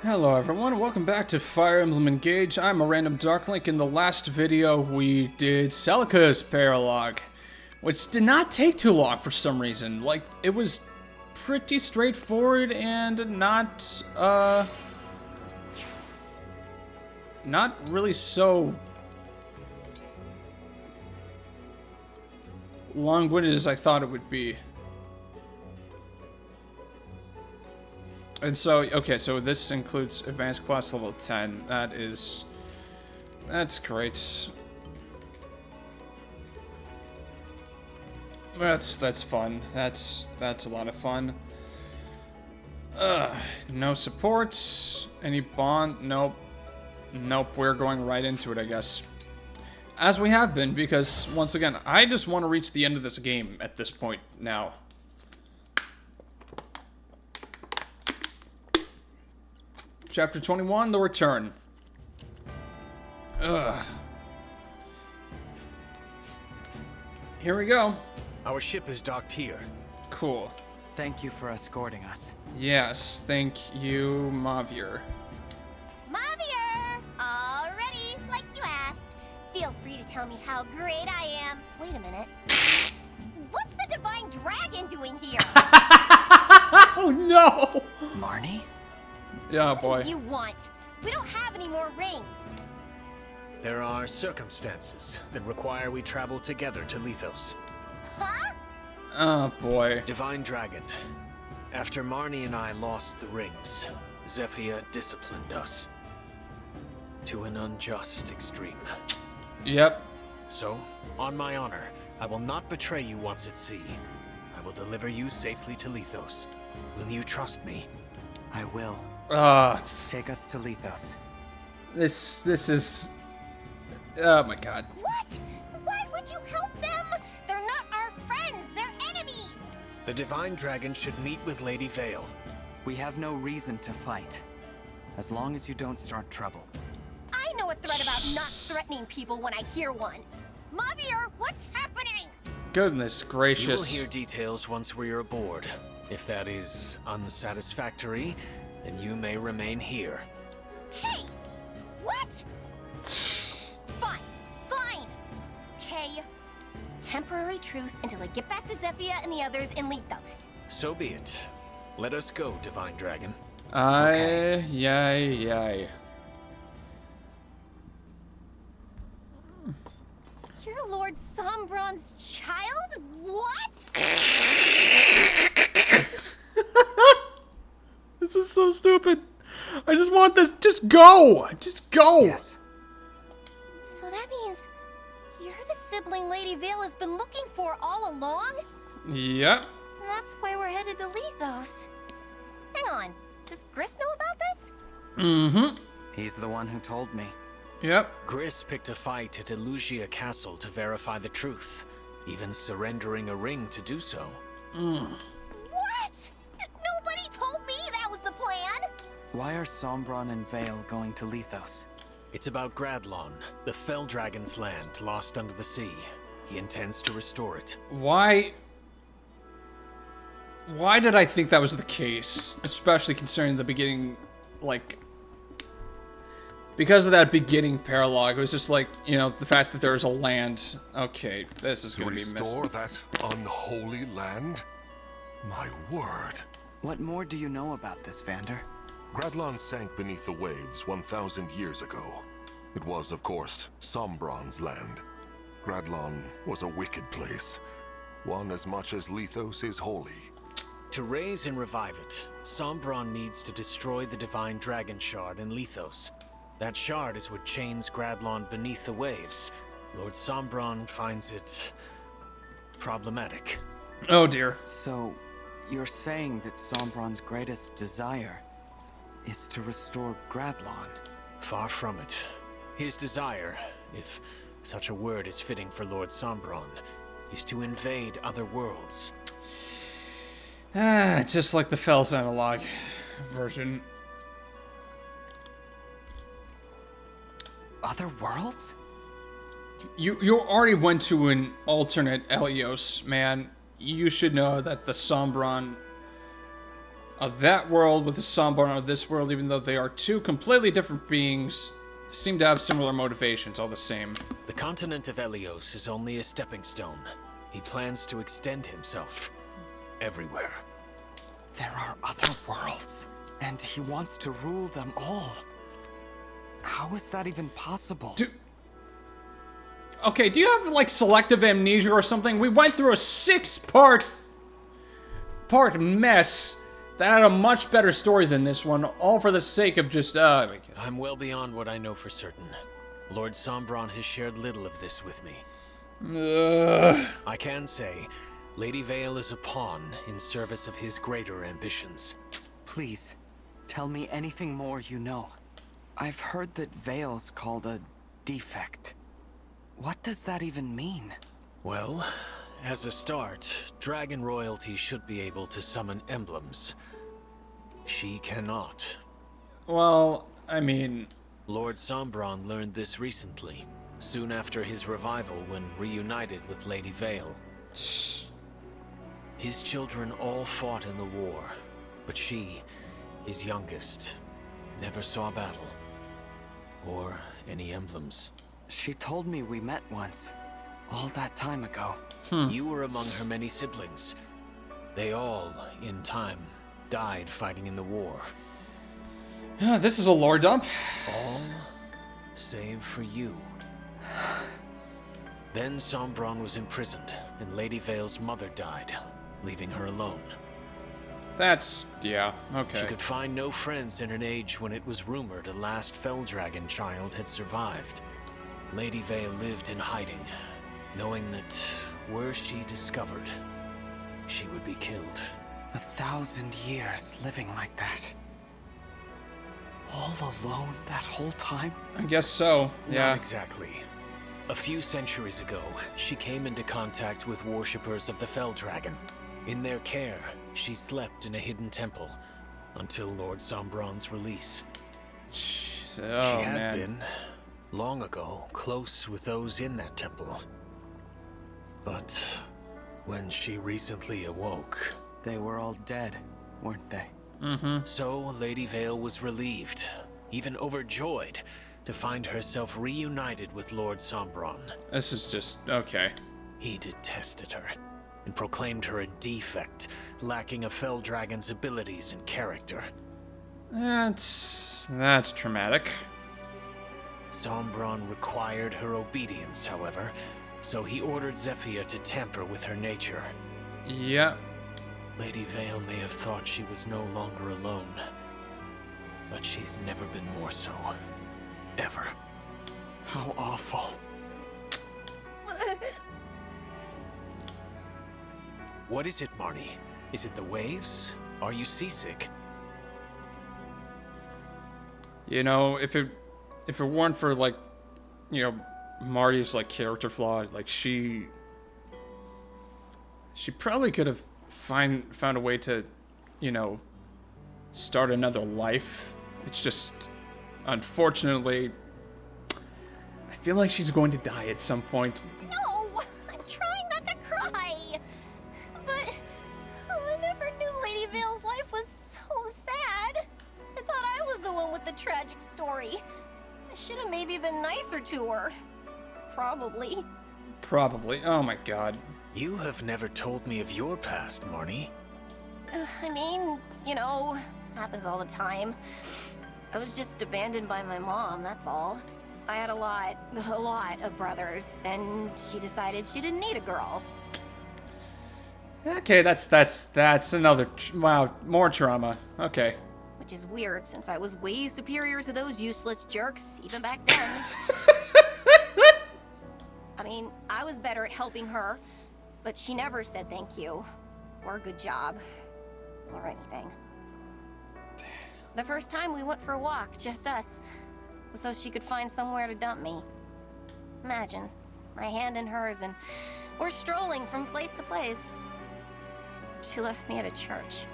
Hello everyone, welcome back to Fire Emblem Engage. I'm a random Darklink. In the last video we did Celica's paralog, which did not take too long for some reason. Like, it was pretty straightforward and not really so long-winded as I thought it would be. And so, okay, so this includes advanced class level 10. That's great. That's fun. That's a lot of fun. No support. Any bond? Nope. Nope, we're going right into it, I guess. As we have been, because, once again, I just want to reach the end of this game at this point now. Chapter 21, The Return. Here we go. Our ship is docked here. Cool. Thank you for escorting us. Yes, thank you, Mavier. Mavier! All ready, like you asked. Feel free to tell me how great I am. Wait a minute. What's the Divine Dragon doing here? Oh no! Marnie? Yeah, What boy. do you want? We don't have any more rings. There are circumstances that require we travel together to Lethos. Huh? Oh boy. Divine Dragon. After Marnie and I lost the rings, Zephyr disciplined us to an unjust extreme. Yep. So, on my honor, I will not betray you once at sea. I will deliver you safely to Lethos. Will you trust me? I will. Take us to Lethos. This is... Oh my god. What? Why would you help them? They're not our friends. They're enemies. The Divine Dragon should meet with Lady Vale. We have no reason to fight. As long as you don't start trouble. I know a threat about not threatening people when I hear one. Mavier, what's happening? Goodness You will gracious. hear details once we're aboard. If that is unsatisfactory, then you may remain here. Hey! What? Fine. Fine. Okay. Temporary truce until I get back to Zephyr and the others in Lethos. So be it. Let us go, Divine Dragon. Yay. You're Lord Sombron's child? What? This is so stupid. I just want this. Just go. Just go. Yes. So that means you're the sibling Lady Vale has been looking for all along? Yep. And that's why we're headed to Lethos. Hang on. Does Gris know about this? Mm-hmm. He's the one who told me. Yep. Gris picked a fight at Elugia Castle to verify the truth, even surrendering a ring to do so. What? Nobody told me that was the plan. Why are Sombron and Vale going to Lethos? It's about Gradlon, the Fell Dragon's land lost under the sea. He intends to restore it. Why did I think that was the case? Especially considering the beginning, like... Because of that beginning paralog, it was just like, you know, the fact that there's a land. Okay, this is To gonna be messy. restore that unholy land? My word. What more do you know about this, Vander? Gradlon sank beneath the waves 1,000 years ago. It was, of course, Sombron's land. Gradlon was a wicked place, one as much as Lethos is holy. To raise and revive it, Sombron needs to destroy the Divine Dragon Shard in Lethos. That shard is what chains Gradlon beneath the waves. Lord Sombron finds it problematic. Oh dear. So, you're saying that Sombron's greatest desire is to restore Gradlon? Far from it. His desire, if such a word is fitting for Lord Sombron, is to invade other worlds. Just like the Fells analog version. Other worlds? You already went to an alternate Helios, man. You should know that the Sombron of that world with the Sombron of this world, even though they are two completely different beings, seem to have similar motivations, all the same. The continent of Helios is only a stepping stone. He plans to extend himself everywhere. There are other worlds, and he wants to rule them all. How is that even possible? Okay, do you have, like, selective amnesia or something? We went through a 6-part mess that had a much better story than this one, all for the sake of just, I'm well beyond what I know for certain. Lord Sombron has shared little of this with me. I can say, Lady Vale is a pawn in service of his greater ambitions. Please, tell me anything more you know. I've heard that Vale's called a defect. What does that even mean? Well, as a start, dragon royalty should be able to summon emblems. She cannot. Well, I mean... Lord Sombron learned this recently, soon after his revival when reunited with Lady Vale. His children all fought in the war, but she, his youngest, never saw battle. Or any emblems. She told me we met once, all that time ago. You were among her many siblings. They all, in time, died fighting in the war. This is a lore dump. All save for you. Then Sombron was imprisoned, and Lady Vale's mother died, leaving her alone. That's... yeah, okay. She could find no friends in an age when it was rumored a last Felldragon child had survived. Lady Vale lived in hiding, knowing that were she discovered, she would be killed. 1,000 years living like that. All alone that whole time? I guess so, yeah. Not exactly. A few centuries ago, she came into contact with worshippers of the Felldragon. In their care, she slept in a hidden temple until Lord Sombron's release. Jeez, oh, she had man. been, long ago, close with those in that temple. But when she recently awoke... They were all dead, weren't they? So Lady Vale was relieved, even overjoyed, to find herself reunited with Lord Sombron. This is just... okay. He detested her, and proclaimed her a defect, lacking a Felldragon's abilities and character. That's traumatic. Sombron required her obedience, however, so he ordered Zephyr to tamper with her nature. Yeah. Lady Vale may have thought she was no longer alone, but she's never been more so. Ever. How awful. What is it, Marnie? Is it the waves? Are you seasick? You know, if it weren't for, like, you know, Marty's, like, character flaw, like, she probably could have found a way to, you know, start another life. It's just, unfortunately, I feel like she's going to die at some point. No! I'm trying not to cry! But I never knew Lady Vale's life was so sad. I thought I was the one with the tragic story. I should have maybe been nicer to her. Probably. Probably. Oh my god. You have never told me of your past, Marnie. I mean, you know, happens all the time. I was just abandoned by my mom, that's all. I had a lot of brothers, and she decided she didn't need a girl. Okay, that's another, wow, more trauma. Okay. Which is weird, since I was way superior to those useless jerks, even back then. I mean, I was better at helping her, but she never said thank you, or good job, or anything. The first time we went for a walk, just us, so she could find somewhere to dump me. Imagine, my hand in hers, and we're strolling from place to place. She left me at a church.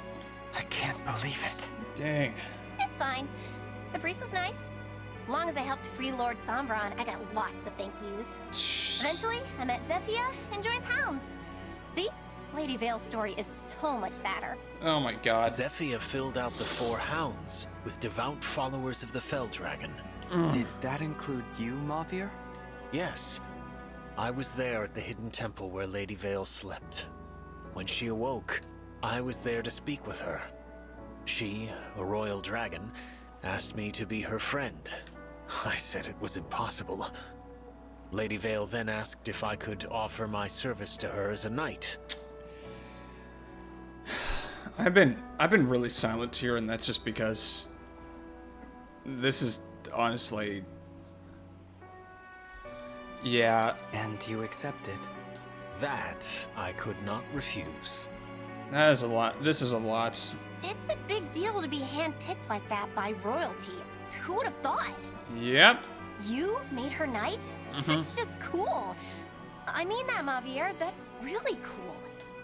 I can't believe it. Dang. It's fine. The priest was nice. As long as I helped free Lord Sombron, I got lots of thank yous. Eventually, I met Zephyr and joined the Hounds. See? Lady Vale's story is so much sadder. Oh my god. Zephyr filled out the 4 hounds with devout followers of the Fell Dragon. Did that include you, Mavir? Yes. I was there at the hidden temple where Lady Vale slept. When she awoke, I was there to speak with her. She, a royal dragon, asked me to be her friend. I said it was impossible. Lady Vale then asked if I could offer my service to her as a knight. I've been really silent here, and that's just because this is honestly, yeah. And you accepted. That I could not refuse. That is a lot. This is a lot. It's a big deal to be handpicked like that by royalty. Who would have thought? Yep. You made her knight? That's just cool. I mean that, Mavir. That's really cool.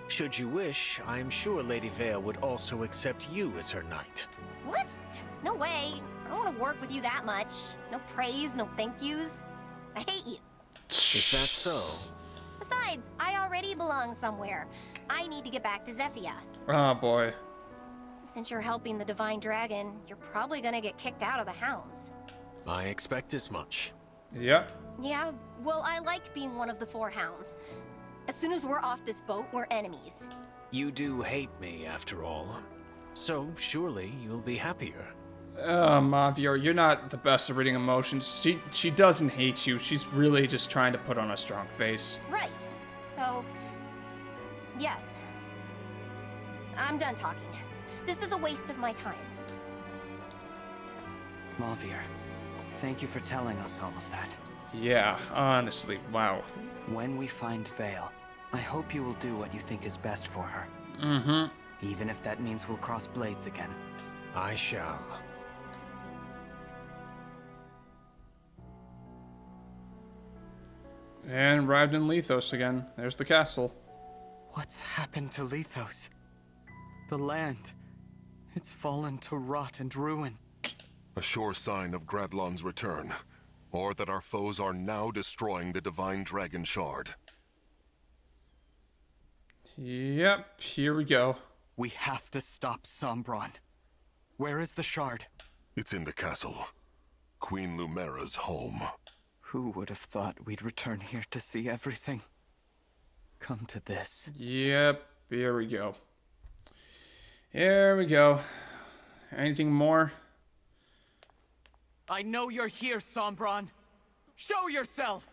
Should you wish, I am sure Lady Vale would also accept you as her knight. What? No way. I don't want to work with you that much. No praise, no thank yous. I hate you. Is that so? Besides, I already belong somewhere. I need to get back to Zephyr. Oh boy. Since you're helping the Divine Dragon, you're probably gonna get kicked out of the Hounds. I expect as much. Yep. Yeah, well, I like being one of the 4 Hounds. As soon as we're off this boat, we're enemies. You do hate me, after all. So, surely you'll be happier. Mavir, you're not the best at reading emotions. She doesn't hate you. She's really just trying to put on a strong face. Right. So, yes. I'm done talking. This is a waste of my time. Mavir, thank you for telling us all of that. Yeah, honestly, wow. When we find Vale, I hope you will do what you think is best for her. Even if that means we'll cross blades again. I shall. And arrived in Lethos again. There's the castle. What's happened to Lethos? The land. It's fallen to rot and ruin. A sure sign of Gradlon's return, or that our foes are now destroying the Divine Dragon Shard. Yep, here we go. We have to stop Sombron. Where is the shard? It's in the castle. Queen Lumera's home. Who would have thought we'd return here to see everything come to this? Yep, here we go. Here we go. Anything more? I know you're here, Sombron. Show yourself!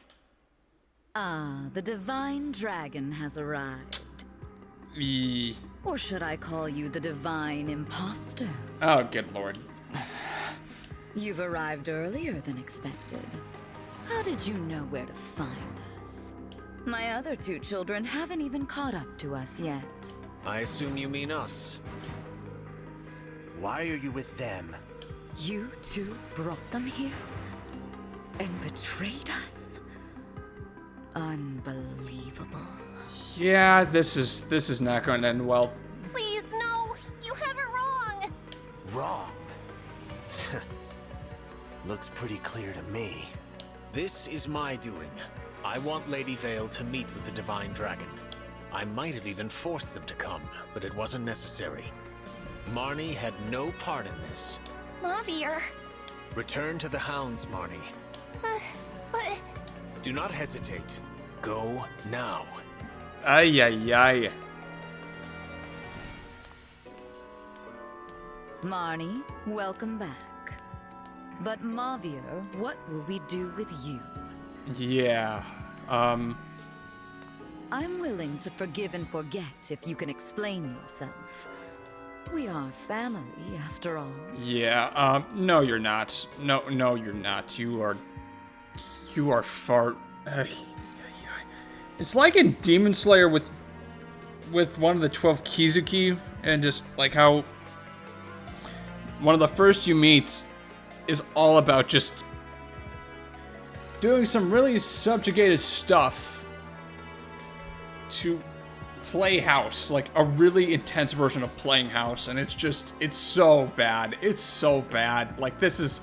Ah, the Divine Dragon has arrived. Or should I call you the Divine Imposter? Oh, good lord. You've arrived earlier than expected. How did you know where to find us? My other 2 children haven't even caught up to us yet. I assume you mean us. Why are you with them? You 2 brought them here? And betrayed us? Unbelievable. Yeah, this is not going to end well. Please, no! You have it wrong! Wrong. Looks pretty clear to me. This is my doing. I want Lady Vale to meet with the Divine Dragon. I might have even forced them to come, but it wasn't necessary. Marnie had no part in this. Mavir. Return to the Hounds, Marnie. But... Do not hesitate. Go now. Ay, ay, ay. Marnie, welcome back. But Mavir, what will we do with you? Yeah, I'm willing to forgive and forget if you can explain yourself. We are family, after all. yeah, no you're not. No, you're not. You are far... It's like in Demon Slayer with one of the 12 Kizuki, and just like how one of the first you meet is all about just doing some really subjugated stuff to play house, like a really intense version of playing house, and it's so bad. It's so bad. Like, this is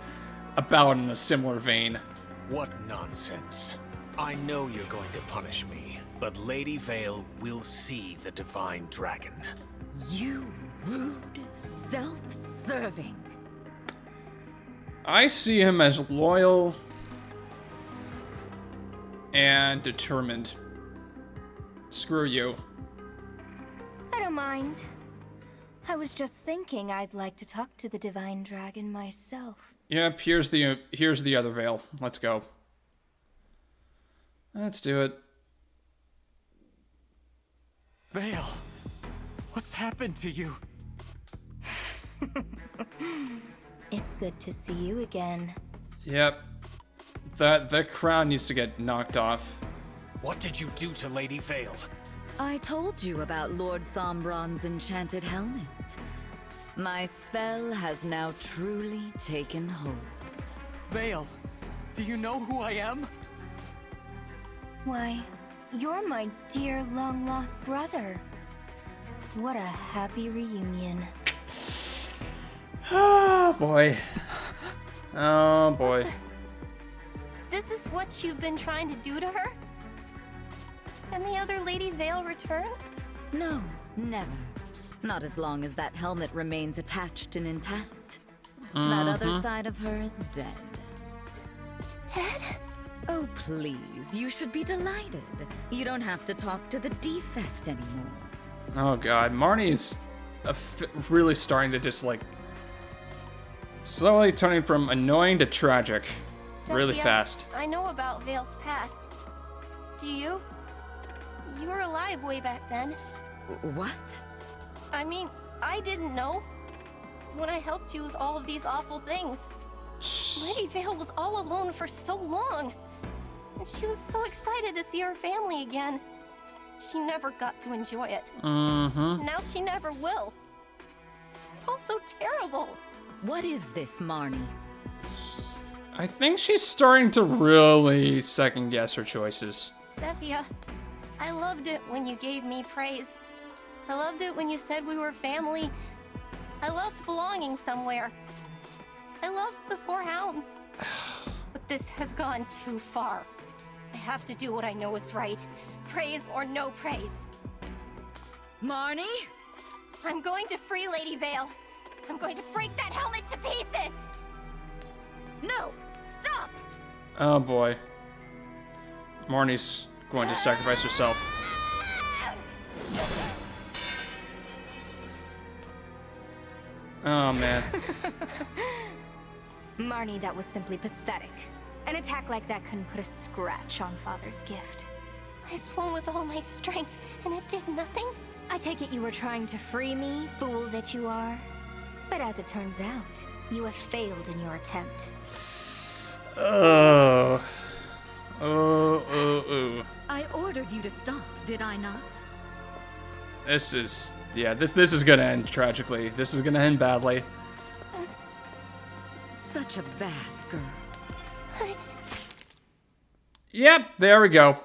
about in a similar vein. What nonsense. I know you're going to punish me. But Lady Vale will see the divine dragon. You rude, self-serving. I see him as loyal and determined. Screw you. I don't mind. I was just thinking I'd like to talk to the divine dragon myself. Yep, here's the other veil. Let's go. Let's do it. Vale, what's happened to you? It's good to see you again. Yep. The crown needs to get knocked off. What did you do to Lady Vale? I told you about Lord Sombron's enchanted helmet. My spell has now truly taken hold. Vale, do you know who I am? Why, you're my dear long-lost brother. What a happy reunion. Oh boy. Oh boy. This is what you've been trying to do to her? Can the other Lady Vale return? No, never. Not as long as that helmet remains attached and intact. That other side of her is dead. Dead? Oh, please, you should be delighted. You don't have to talk to the Defect anymore. Oh god, Marnie's really starting to just like slowly turning from annoying to tragic really Sophia, fast. I know about Vale's past. Do you? You were alive way back then. What? I mean, I didn't know. When I helped you with all of these awful things. Lady Vale was all alone for so long. And she was so excited to see her family again. She never got to enjoy it. Now she never will. It's all so terrible. What is this, Marnie? I think she's starting to really second guess her choices. Sophia, I loved it when you gave me praise. I loved it when you said we were family. I loved belonging somewhere. I loved the Four Hounds. But this has gone too far. I have to do what I know is right. Praise or no praise. Marnie? I'm going to free Lady Vale. I'm going to break that helmet to pieces! No! Stop! Oh boy. Marnie's going to sacrifice herself. Oh man. Marnie, that was simply pathetic. An attack like that couldn't put a scratch on Father's gift. I swung with all my strength, and it did nothing? I take it you were trying to free me, fool that you are. But as it turns out, you have failed in your attempt. Oh. Oh. I ordered you to stop, did I not? This is, yeah, this is gonna end tragically. This is gonna end badly. Such a bad girl. Yep, there we go.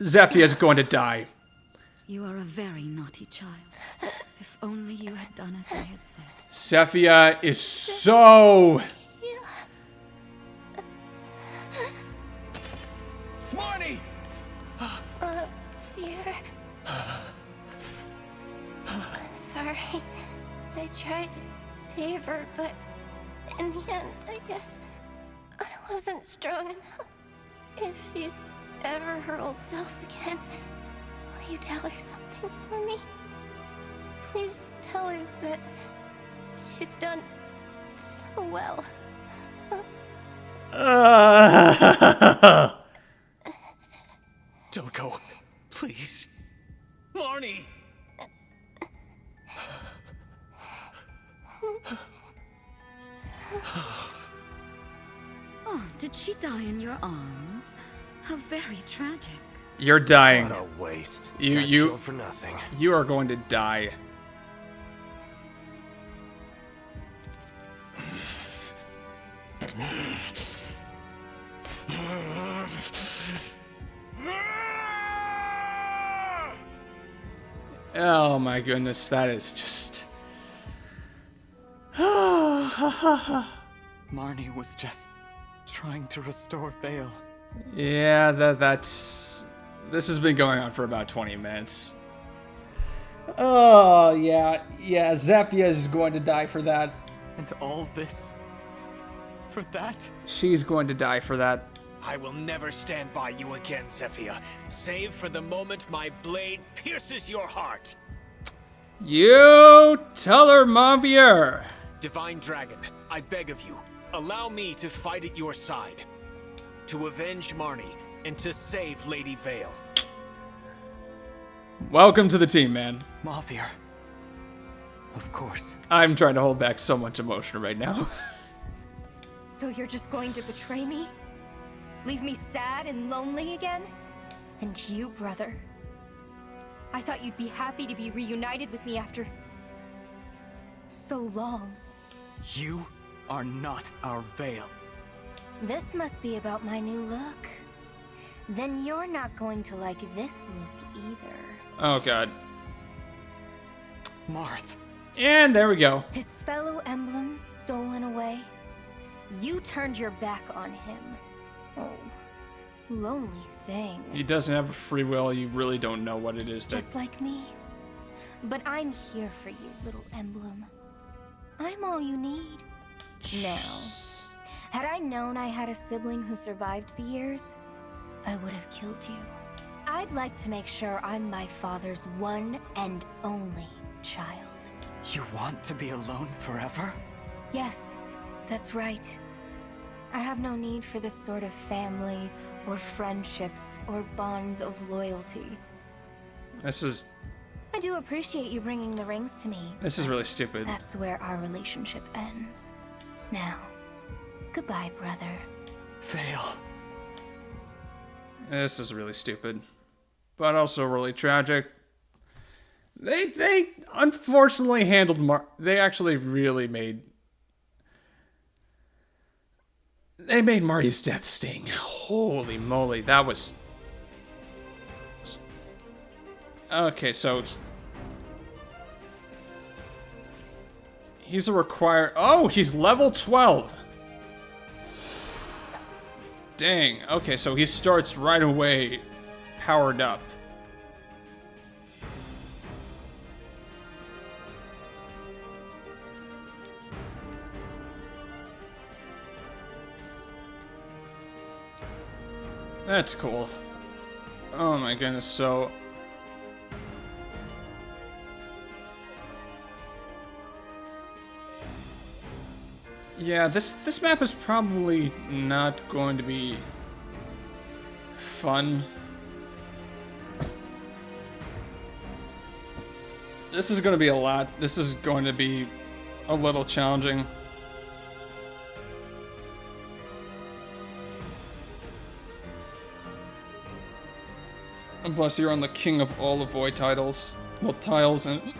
Zephia's going to die. You are a very naughty child. If only you had done as I had said. Zephia is so... Marnie! Here. I'm sorry. I tried to save her, but in the end, I guess I wasn't strong enough. If she's ever her old self again, will you tell her something for me? Please tell her that she's done so well. Don't go. Please. Marnie! Oh, did she die in your arms? How very tragic. You're dying. What a waste. You- Got you- killed for nothing. You are going to die. Oh my goodness, that is just... Marnie was just trying to restore Vale. Yeah, that's... This has been going on for about 20 minutes. Oh, yeah. Yeah, Zephyr is going to die for that. And all this for that? She's going to die for that. I will never stand by you again, Zephyr, save for the moment my blade pierces your heart. You tell her, Mavier. Divine Dragon, I beg of you, allow me to fight at your side. To avenge Marnie and to save Lady Vale. Welcome to the team, man. Mavier. Of course. I'm trying to hold back so much emotion right now. So you're just going to betray me? Leave me sad and lonely again? And you, brother? I thought you'd be happy to be reunited with me after... so long. You are not our Vale. This must be about my new look. Then you're not going to like this look either. Oh, God. Marth. And there we go. His fellow emblems stolen away. You turned your back on him. Oh, lonely thing. He doesn't have a free will. You really don't know what it is that... Just like me. But I'm here for you, little emblem. I'm all you need. Now, had I known I had a sibling who survived the years, I would have killed you. I'd like to make sure I'm my father's one and only child. You want to be alone forever? Yes, that's right. I have no need for this sort of family, or friendships, or bonds of loyalty. This is I do appreciate you bringing the rings to me. This is really stupid. That's where our relationship ends. Now, goodbye, brother. Vale. This is really stupid. But also really tragic. They unfortunately handled they actually really made... They made Marty's death sting. Holy moly, that was... Okay, so... He's a required... Oh, he's level 12! Dang, okay, so he starts right away powered up. That's cool. Oh my goodness, so... Yeah, this map is probably not going to be fun. This is going to be a lot. This is going to be a little challenging. Unless you're on the King of all the Void titles. Well, tiles and...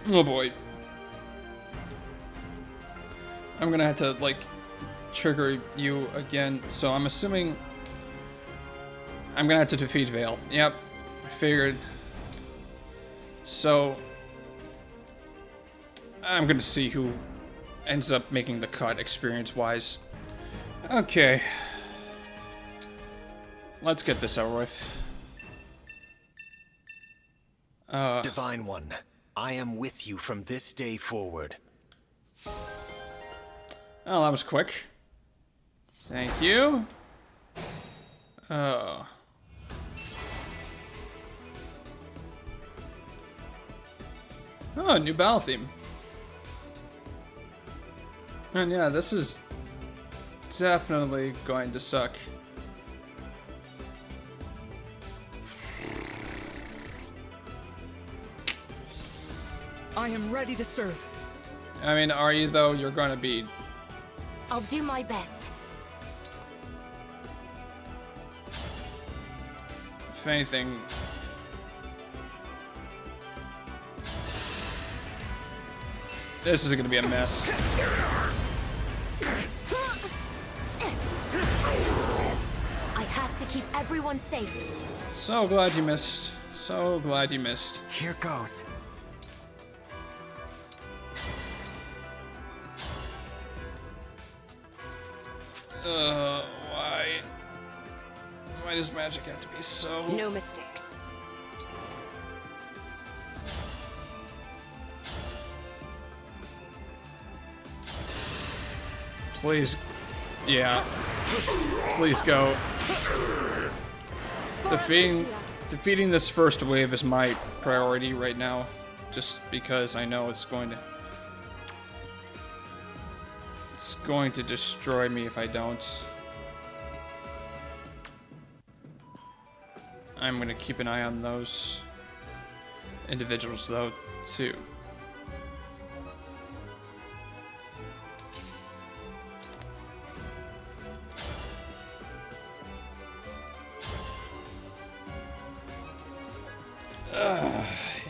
Oh boy. I'm gonna have to, like, trigger you again, so I'm assuming I'm gonna have to defeat Vale. Yep, I figured. So, I'm gonna see who ends up making the cut experience-wise. Okay. Let's get this over with. Divine One, I am with you from this day forward. Oh, that was quick. Thank you. Oh, new battle theme. And yeah, this is definitely going to suck. I am ready to serve. I mean, are you though? You're going to be... I'll do my best. If anything... This is going to be a mess. I have to keep everyone safe. So glad you missed. So glad you missed. Here goes. Why does magic have to be so... No mistakes. Please. Yeah. Please go. Defeating this first wave is my priority right now. Just because I know it's going to destroy me if I don't. I'm gonna keep an eye on those individuals though, too.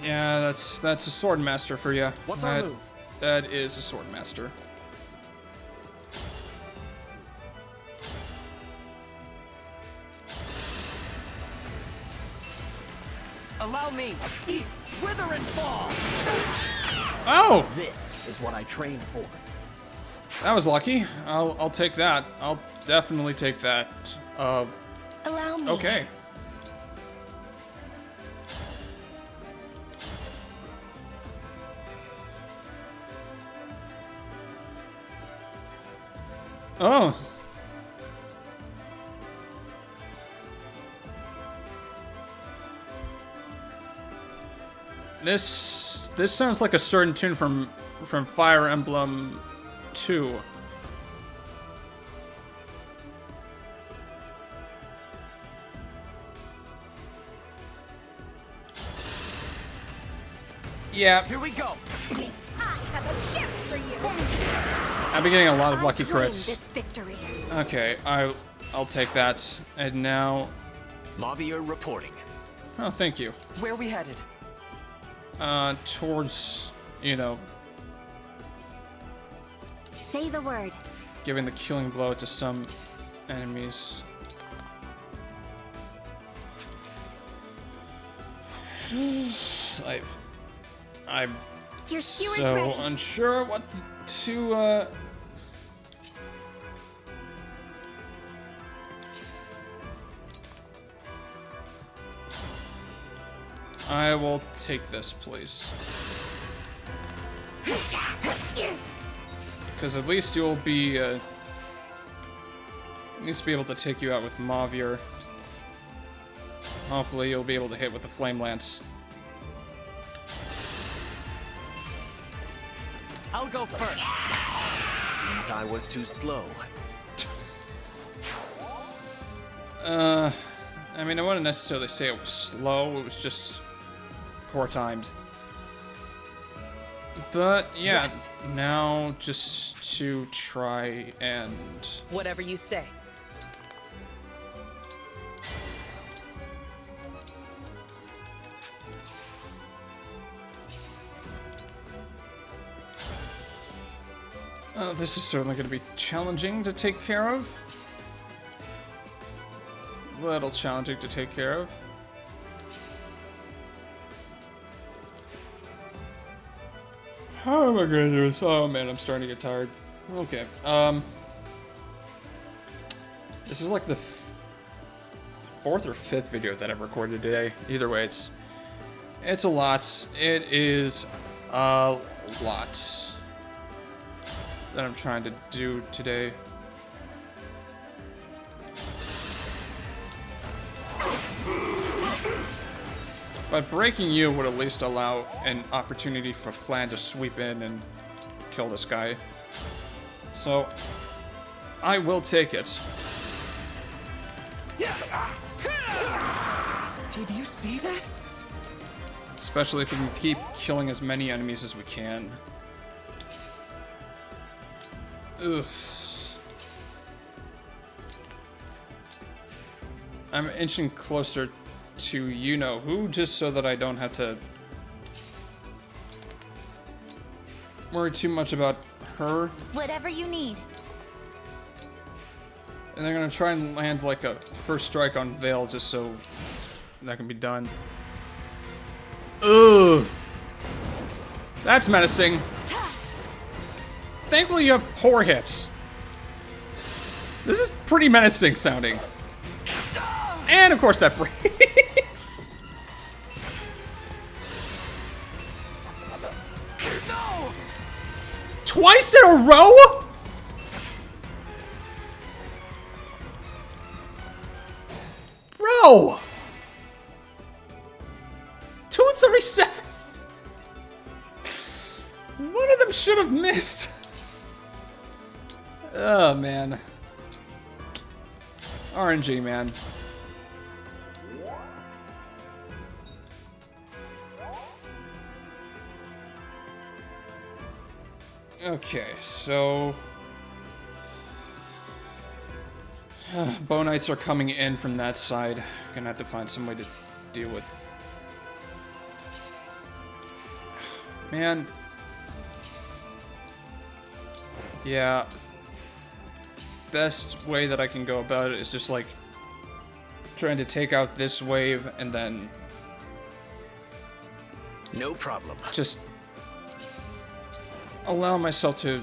Yeah, that's a sword master for you. What's our move? That is a sword master. Allow me. Eat, wither, and fall. Oh! This is what I trained for. That was lucky. I'll take that. I'll definitely take that. Allow me. Okay. Oh. This sounds like a certain tune from Fire Emblem 2. Yeah. Here we go. I have a gift for you. I've been getting a lot of lucky I claim crits. This victory. Okay, I'll take that. And now, Mavier reporting. oh, thank you. Where we headed? Towards, you know, Say the word. giving the killing blow to some enemies. I'm Your skewer's so ready. unsure what to, I will take this, please. Because at least you'll be, at least be able to take you out with Mavier. Hopefully you'll be able to hit with the Flame Lance. I'll go first. Seems I was too slow. I mean, I wouldn't necessarily say it was slow, it was just poor timed. But, yeah, Yes. now just to try and... Whatever you say. This is certainly going to be challenging to take care of. Little challenging to take care of. How am I going to do this? Oh man, I'm starting to get tired. Okay, this is like the fourth or fifth video that I've recorded today. Either way, it's a lot. It is a lot that I'm trying to do today. But breaking you would at least allow an opportunity for Plan to sweep in and kill this guy. So, I will take it. Did you see that? Especially if we can keep killing as many enemies as we can. Ugh. I'm inching closer to you-know-who, just so that I don't have to worry too much about her. Whatever you need. And they're gonna try and land like a first strike on Vale just so that can be done. Ugh. That's menacing. Thankfully you have poor hits. This is pretty menacing sounding. And of course that breaks. No! Twice in a row? Bro! 237? One of them should have missed. Oh, man. RNG, man. Okay, so... Bow Knights are coming in from that side. Gonna have to find some way to deal with... Man. Yeah. Best way that I can go about it is just, like, trying to take out this wave and then... No problem. Just... allow myself to...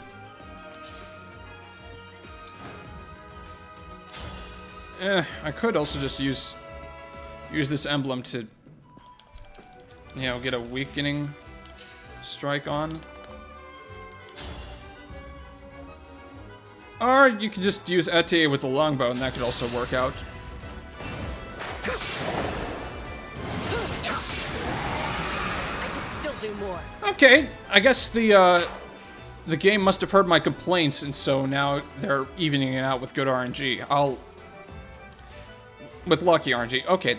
I could also just use this emblem to, you know, get a weakening strike on. Or you could just use Ete with the longbow, and that could also work out. I can still do more. Okay, I guess the game must have heard my complaints, and so now they're evening it out with good RNG. With lucky RNG. Okay,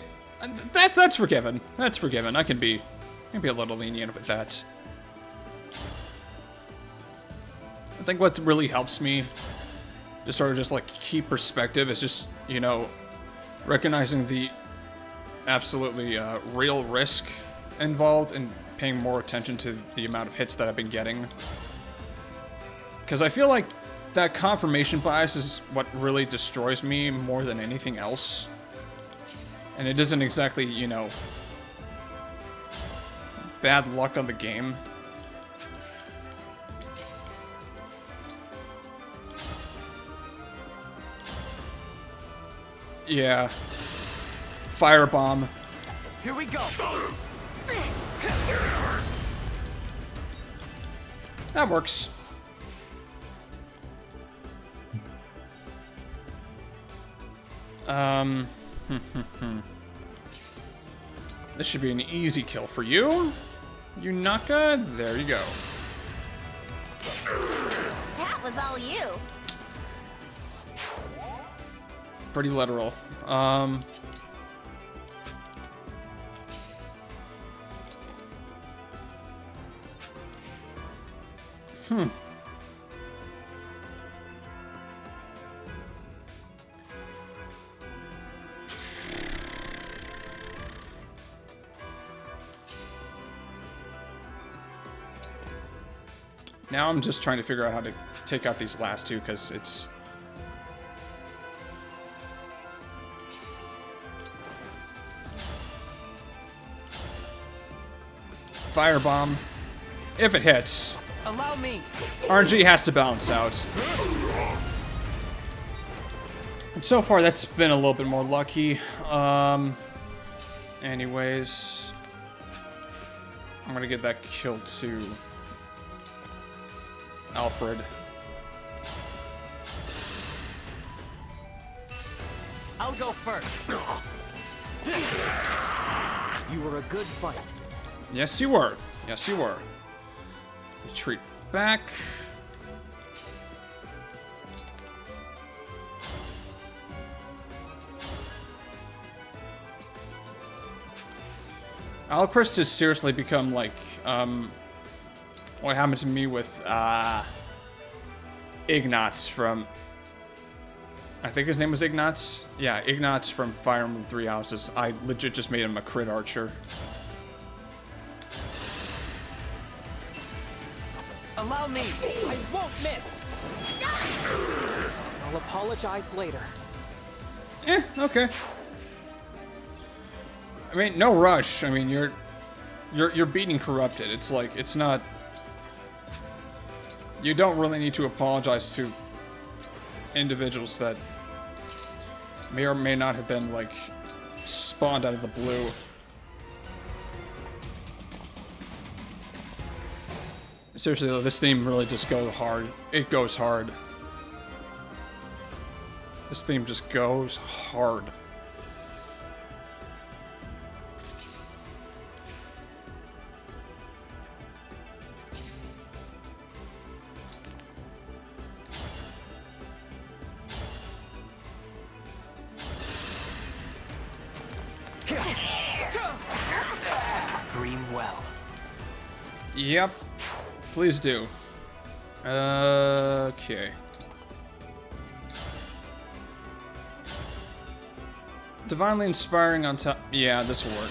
that's forgiven. That's forgiven. I can be a little lenient with that. I think what really helps me to sort of just like keep perspective is just, you know, recognizing the absolutely real risk involved and paying more attention to the amount of hits that I've been getting. Because I feel like that confirmation bias is what really destroys me more than anything else. And it isn't exactly, you know, bad luck on the game. Yeah. Firebomb. Here we go. That works. This should be an easy kill for you. Naka. There you go. That was all you. Pretty literal. Now I'm just trying to figure out how to take out these last two, because it's... Firebomb. If it hits. Allow me. RNG has to balance out. And so far that's been a little bit more lucky. Anyways. I'm gonna get that kill to Alfred. I'll go first. You were a good fight. Yes, you were. Yes, you were. Retreat back. Alchrist has seriously become like, what happened to me with, Ignatz from... I think his name was Ignatz? Yeah, Ignatz from Fire Emblem Three Houses. I legit just made him a crit archer. Allow me. I won't miss. I'll apologize later. Okay. I mean, no rush. I mean, you're beating Corrupted. It's like, it's not... You don't really need to apologize to individuals that may or may not have been, like, spawned out of the blue. Seriously though, this theme really just goes hard. It goes hard. This theme just goes hard. Dream well. Yep. Please do. Okay. Divinely inspiring on top. Yeah, this will work.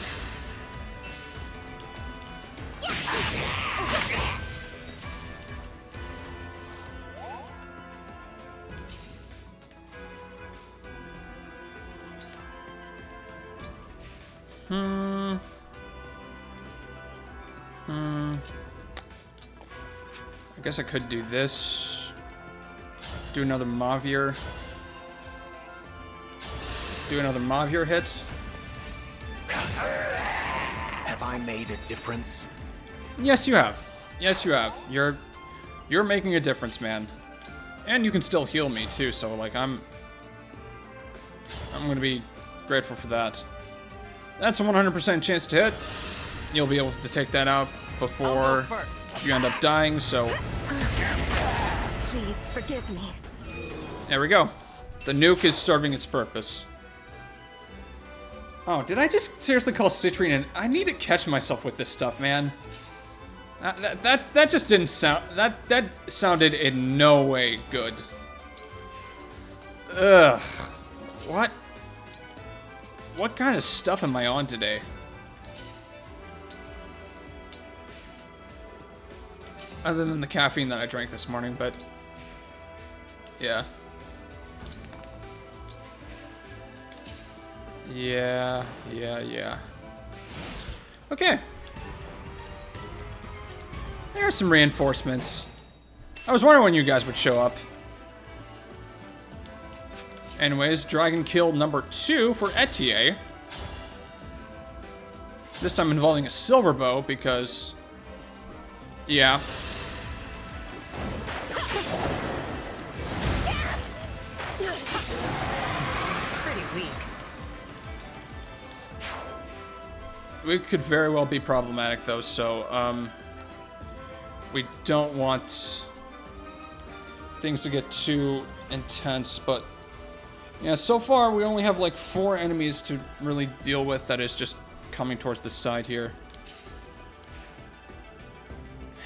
I guess I could do this. Do another Mavier. Do another Mavier hit. Have I made a difference? Yes, you have. Yes, you have. You're making a difference, man. And you can still heal me too, so like I'm gonna be grateful for that. That's a 100% chance to hit. You'll be able to take that out before you end up dying, so Please forgive me. there we go. The nuke is serving its purpose. Oh, did I just seriously call Citrine? And I need to catch myself with this stuff, man. That just didn't sound. That sounded in no way good. Ugh. What? What kind of stuff am I on today? Other than the caffeine that I drank this morning, but yeah. Yeah. Okay. There's some reinforcements. I was wondering when you guys would show up. Anyways, Dragon Kill number 2 for Etier. This time involving a silver bow because... yeah. Pretty weak. We could very well be problematic though, so, we don't want things to get too intense, but yeah, so far we only have like 4 enemies to really deal with that is just coming towards the side here.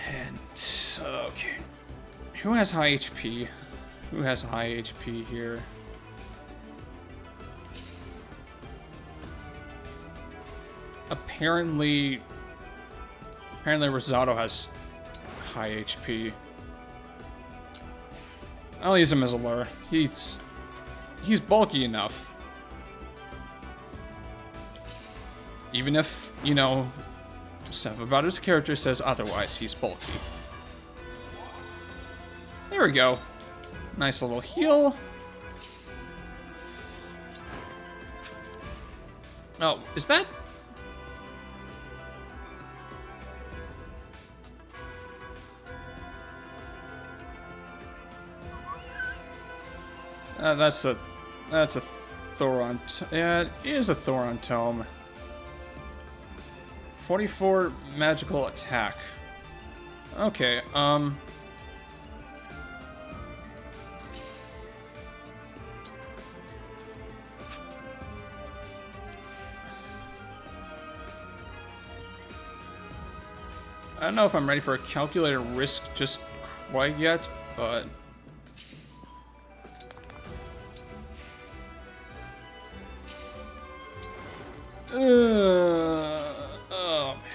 And, okay. Who has high HP? Who has high HP here? Apparently Rosado has high HP. I'll use him as a lure. He's bulky enough. Even if, you know, stuff about his character says otherwise, he's bulky. There we go. Nice little heal. Oh, is that... that's a Thoron. Yeah, it is a Thoron tome. 44 magical attack. Okay, I don't know if I'm ready for a calculated risk just quite yet, but... oh, man.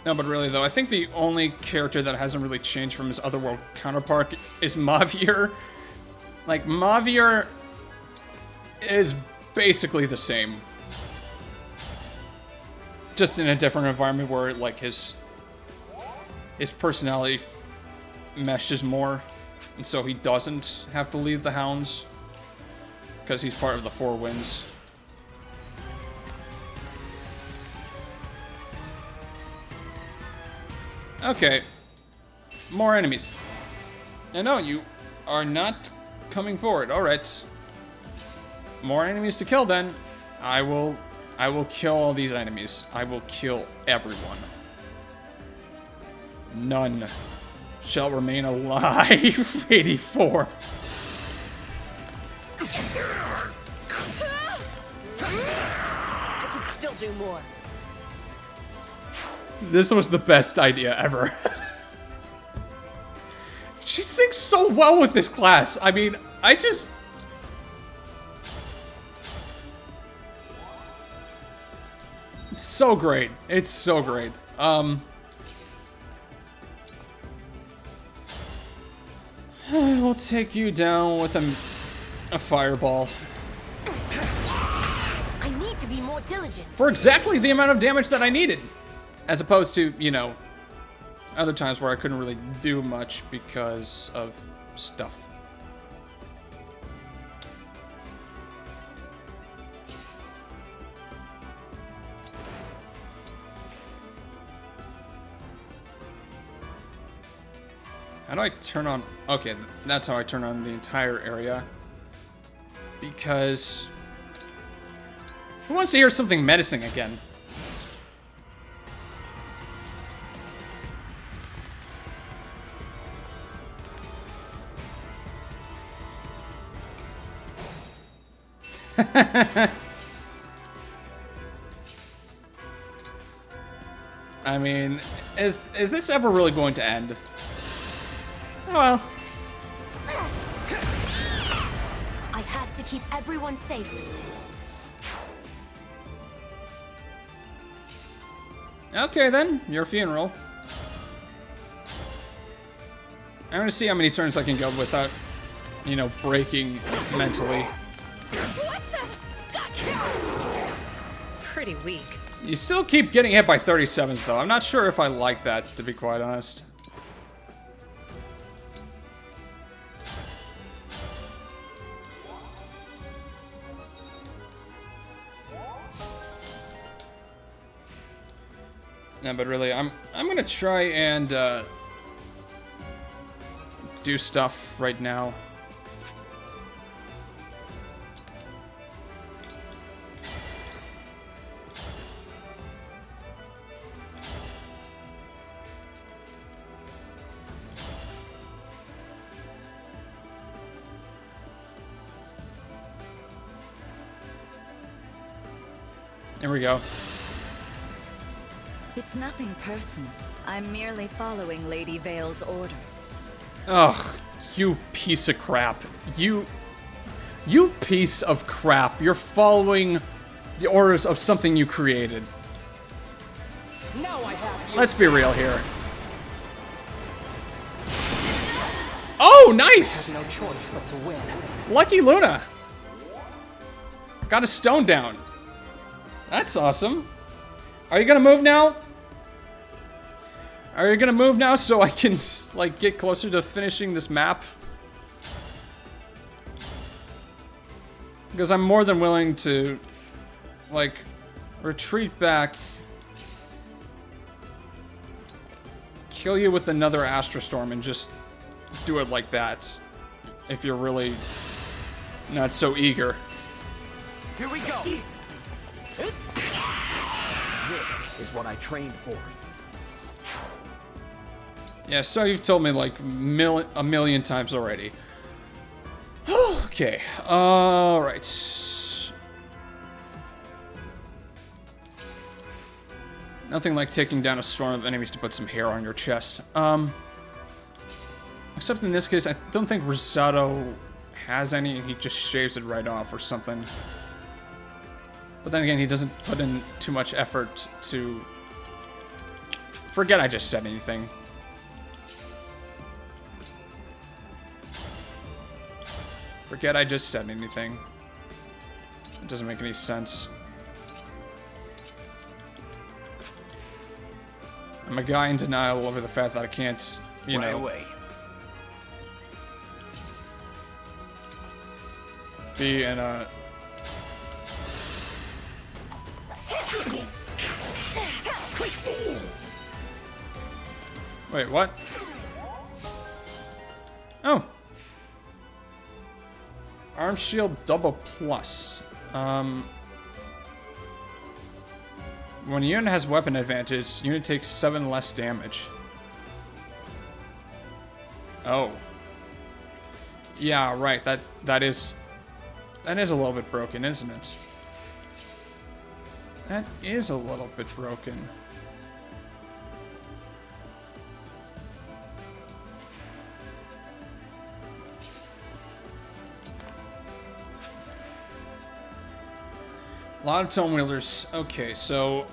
No, but really, though, I think the only character that hasn't really changed from his Otherworld counterpart is Mavier. Like, Mavier is basically the same. Just in a different environment where, like, his personality meshes more. And so he doesn't have to leave the Hounds. Because he's part of the Four Winds. Okay. More enemies. And no, you are not coming forward. Alright. More enemies to kill then. I will kill all these enemies. I will kill everyone. None shall remain alive. 84. I can still do more. This was the best idea ever. She sings so well with this class. I mean, it's so great. It's so great. We'll take you down with a fireball. I need to be more diligent. For exactly the amount of damage that I needed. As opposed to, you know, other times where I couldn't really do much because of stuff. How do I turn on... Okay, that's how I turn on the entire area. Because... who wants to hear something menacing again? I mean, is this ever really going to end? Oh well. I have to keep everyone safe. Okay then, your funeral. I'm gonna see how many turns I can go without, you know, breaking mentally. What the? Gotcha. Pretty weak. You still keep getting hit by 37s though. I'm not sure if I like that, to be quite honest. No, but really, I'm gonna try and do stuff right now. There we go. It's nothing personal. I'm merely following Lady Vale's orders. Ugh, you piece of crap. You piece of crap. You're following the orders of something you created. Now I have you. Let's be real here. Oh, nice! I have no choice but to win. Lucky Luna. Got a stone down. That's awesome. Are you gonna move now? Are you gonna move now so I can, like, get closer to finishing this map? Because I'm more than willing to, like, retreat back, kill you with another Astrostorm, and just do it like that. If you're really not so eager. Here we go. This is what I trained for. Yeah, so you've told me like a million times already. Okay, alright. Nothing like taking down a storm of enemies to put some hair on your chest. Except in this case, I don't think Rosado has any, he just shaves it right off or something. But then again, he doesn't put in too much effort to... Forget I just said anything. Forget I just said anything. It doesn't make any sense. I'm a guy in denial over the fact that I can't, you know... away. Be in a... Wait, what? Oh. Arm shield double plus. When a unit has weapon advantage, unit takes 7 less damage. Oh. Yeah, right. That is a little bit broken, isn't it? That is a little bit broken. A lot of tome wielders. Okay, so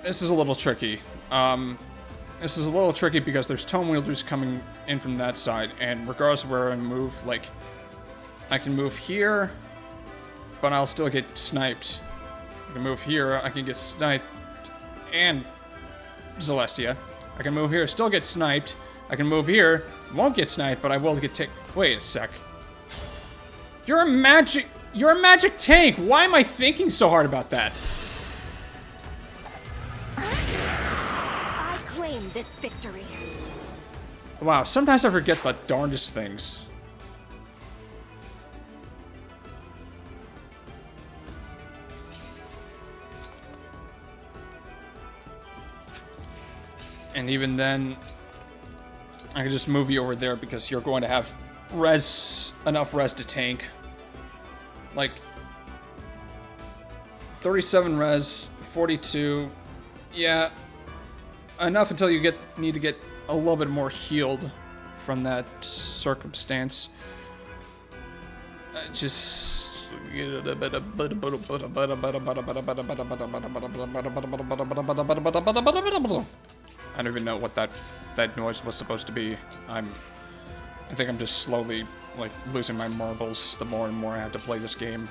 this is a little tricky. This is a little tricky because there's tome wielders coming in from that side, and regardless of where I move, like, I can move here, but I'll still get sniped. I can move here, I can get sniped, and Celestia. I can move here, still get sniped. I can move here, won't get sniped, but I will get Wait a sec. You're a magic tank! Why am I thinking so hard about that? I claim this victory. Wow, sometimes I forget the darndest things. And even then, I can just move you over there because you're going to have enough res to tank. Like, 37 res, 42, yeah, enough until you need to get a little bit more healed from that circumstance. Just... I don't even know what that noise was supposed to be. I think I'm just slowly, like, losing my marbles the more and more I have to play this game.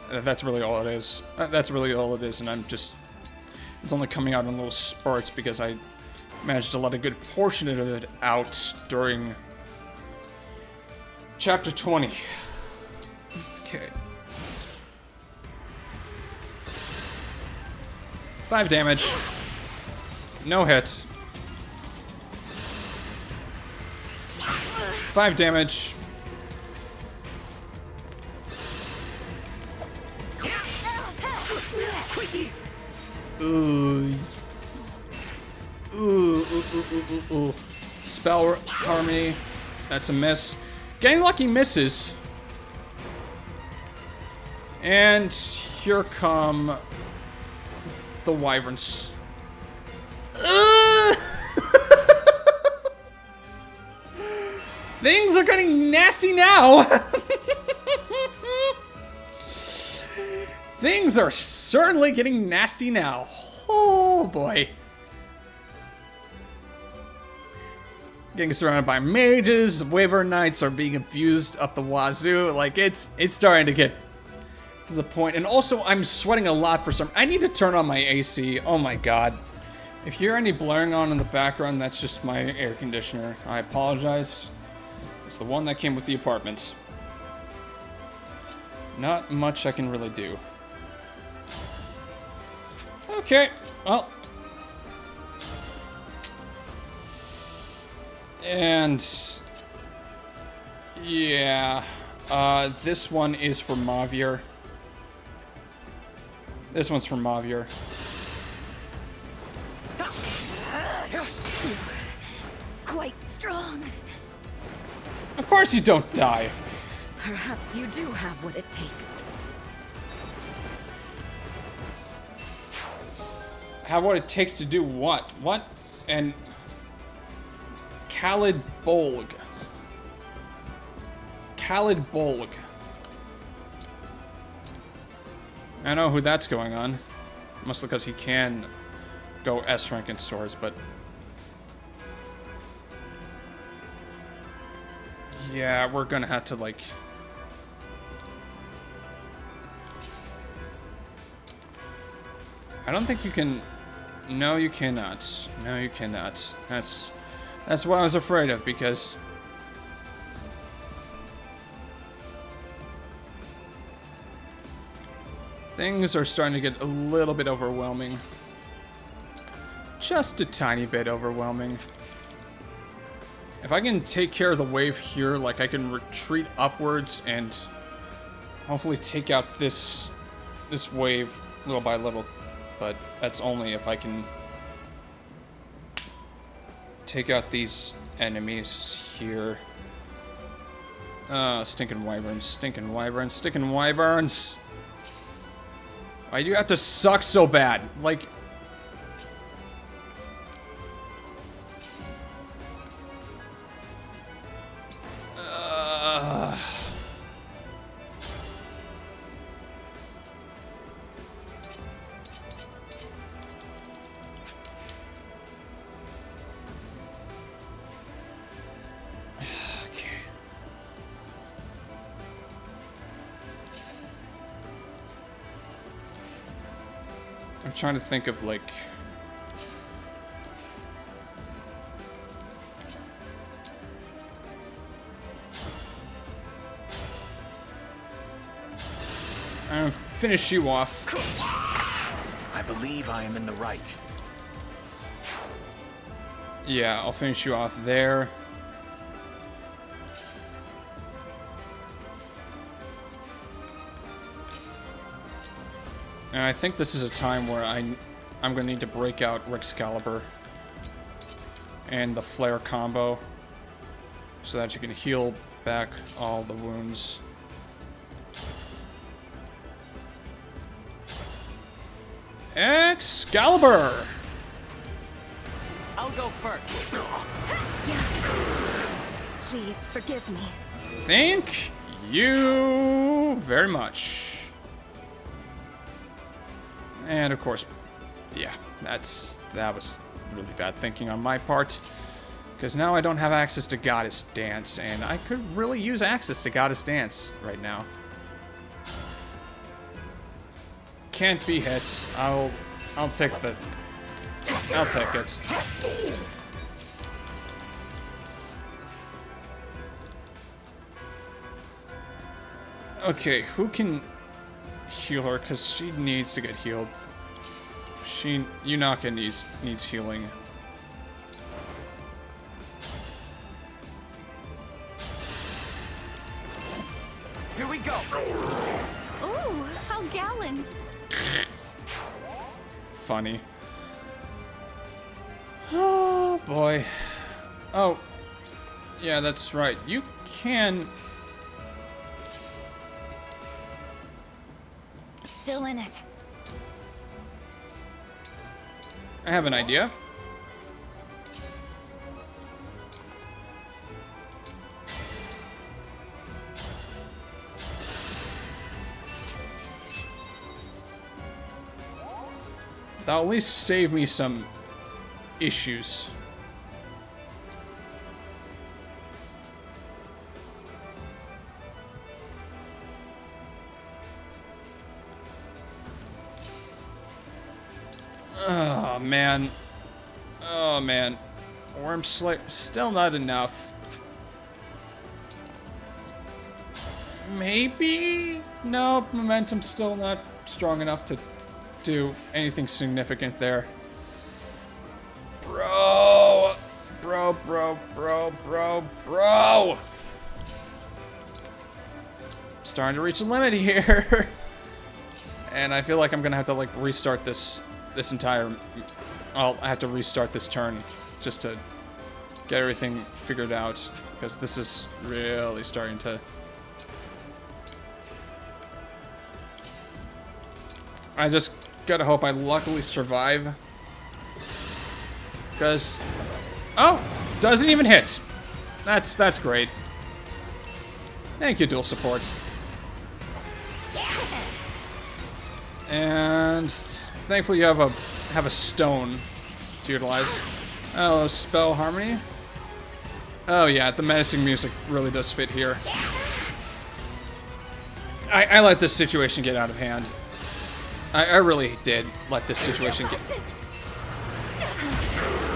That's really all it is. That's really all it is, and it's only coming out in little spurts because I managed to let a good portion of it out during Chapter 20. Okay. 5 damage. No hits. 5 damage. Ooh. Ooh. Spell harmony. That's a miss. Getting lucky misses. And here come the wyverns. Things are getting nasty now. Things are certainly getting nasty now. Oh boy. Getting surrounded by mages, wyvern knights are being abused up the wazoo. Like, it's starting to get to the point. And also, I'm sweating a lot for some... I need to turn on my AC. Oh my god. If you hear any blaring on in the background, that's just my air conditioner. I apologize. It's the one that came with the apartments. Not much I can really do. Okay, well. And... yeah. This one is for Mavier. This one's for Mavier. Quite strong. Of course you don't die. Perhaps you do have what it takes. Have what it takes to do what? What? And... Khalid Bolg. Khalid Bolg. I know who that's going on. Mostly because he can go S rank in swords, but... yeah, we're gonna have to, like... I don't think you can... no, you cannot. No, you cannot. That's what I was afraid of, because... things are starting to get a little bit overwhelming. just a tiny bit overwhelming. If I can take care of the wave here, like I can retreat upwards and hopefully take out this wave little by little, but that's only if I can take out these enemies here. Stinking wyverns, stinking wyverns, stinking wyverns. Why do you have to suck so bad? Like... I'm trying to think of, like... I'm gonna finish you off. I believe I am in the right. Yeah, I'll finish you off there. And I think this is a time where I'm gonna need to break out Excalibur and the Flare combo so that you can heal back all the wounds. Excalibur! I'll go first. Please forgive me. Thank you very much. And of course, yeah, that was really bad thinking on my part. Because now I don't have access to Goddess Dance, and I could really use access to Goddess Dance right now. Can't be hit. I'll take it. Okay, who can heal her? Because she needs to get healed. Yunaka needs healing. Here we go. Ooh, how gallant. Funny. Oh boy. Oh, yeah, that's right. You can. Still in it. I have an idea. That'll at least save me some issues. Oh man. Oh man. Worm Slayer, still not enough. Maybe? No, momentum's still not strong enough to do anything significant there. Bro! Starting to reach the limit here. And I feel like I'm gonna have to like restart this entire... I have to restart this turn just to get everything figured out, because this is really starting to... I just gotta hope I luckily survive. Because... Oh! Doesn't even hit! That's great. Thank you, dual support. And thankfully you have a stone to utilize. Oh, spell harmony. Oh yeah, the menacing music really does fit here. I let this situation get out of hand. I really did let this situation get...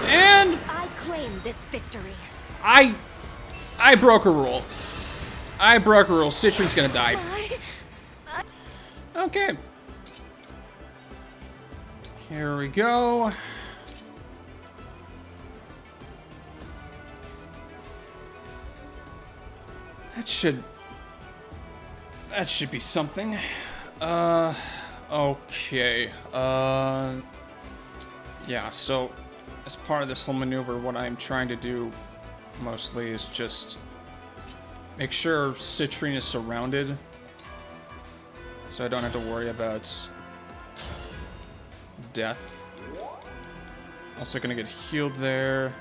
And I claim this victory. I broke a rule. I broke a rule. Citron's gonna die. Okay. Here we go. That should be something. Okay. Yeah, so as part of this whole maneuver, what I'm trying to do mostly is just make sure Citrine is surrounded, so I don't have to worry about death. Also gonna get healed there.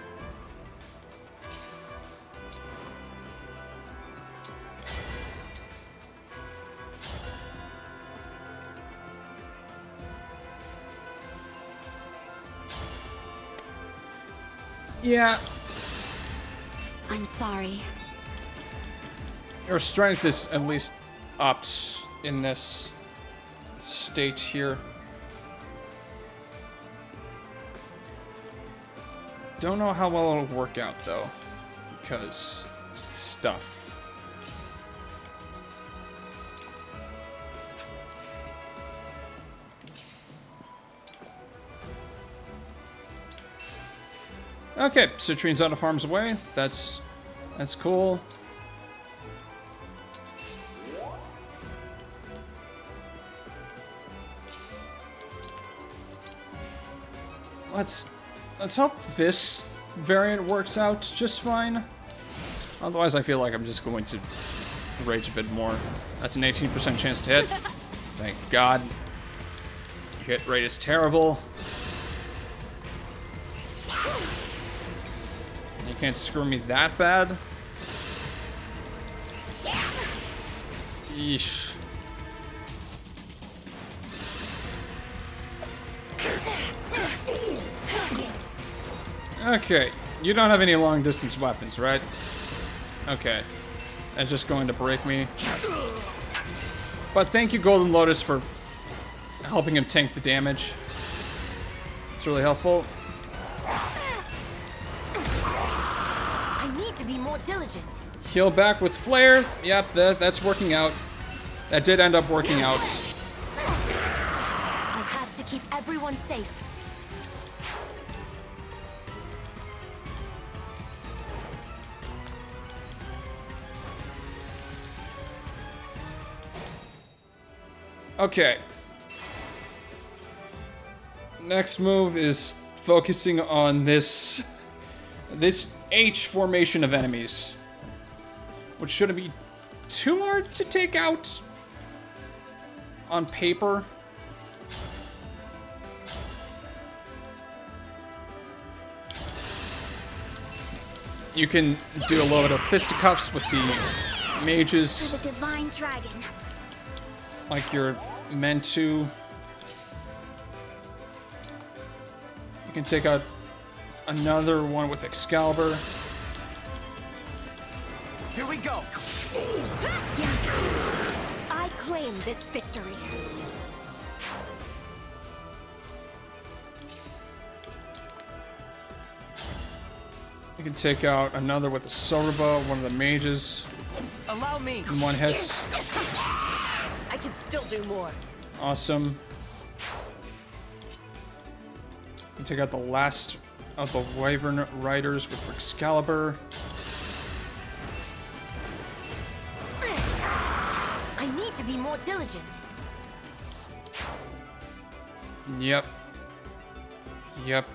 Yeah. I'm sorry. Your strength is at least upped in this state here. Don't know how well it'll work out though, because stuff. Okay, Citrine's out of harm's way. That's cool. Let's hope this variant works out just fine. Otherwise, I feel like I'm just going to rage a bit more. That's an 18% chance to hit. Thank God. Hit rate is terrible. You can't screw me that bad. Yeesh. Okay, you don't have any long distance weapons, right? Okay. That's just going to break me. But thank you, Golden Lotus, for helping him tank the damage. It's really helpful. I need to be more diligent. Heal back with Flare. Yep, that's working out. That did end up working out. I have to keep everyone safe. Okay. Next move is focusing on this H formation of enemies, which shouldn't be too hard to take out on paper. You can do a little bit of fisticuffs with the mages. For the divine dragon. Like you're meant to. You can take out another one with Excalibur. Here we go. I claim this victory. You can take out another with the Sorba, one of the mages. Allow me. In one hit. I can still do more. Awesome. You take out the last of the Wyvern Riders with Excalibur. I need to be more diligent. Yep. Yep.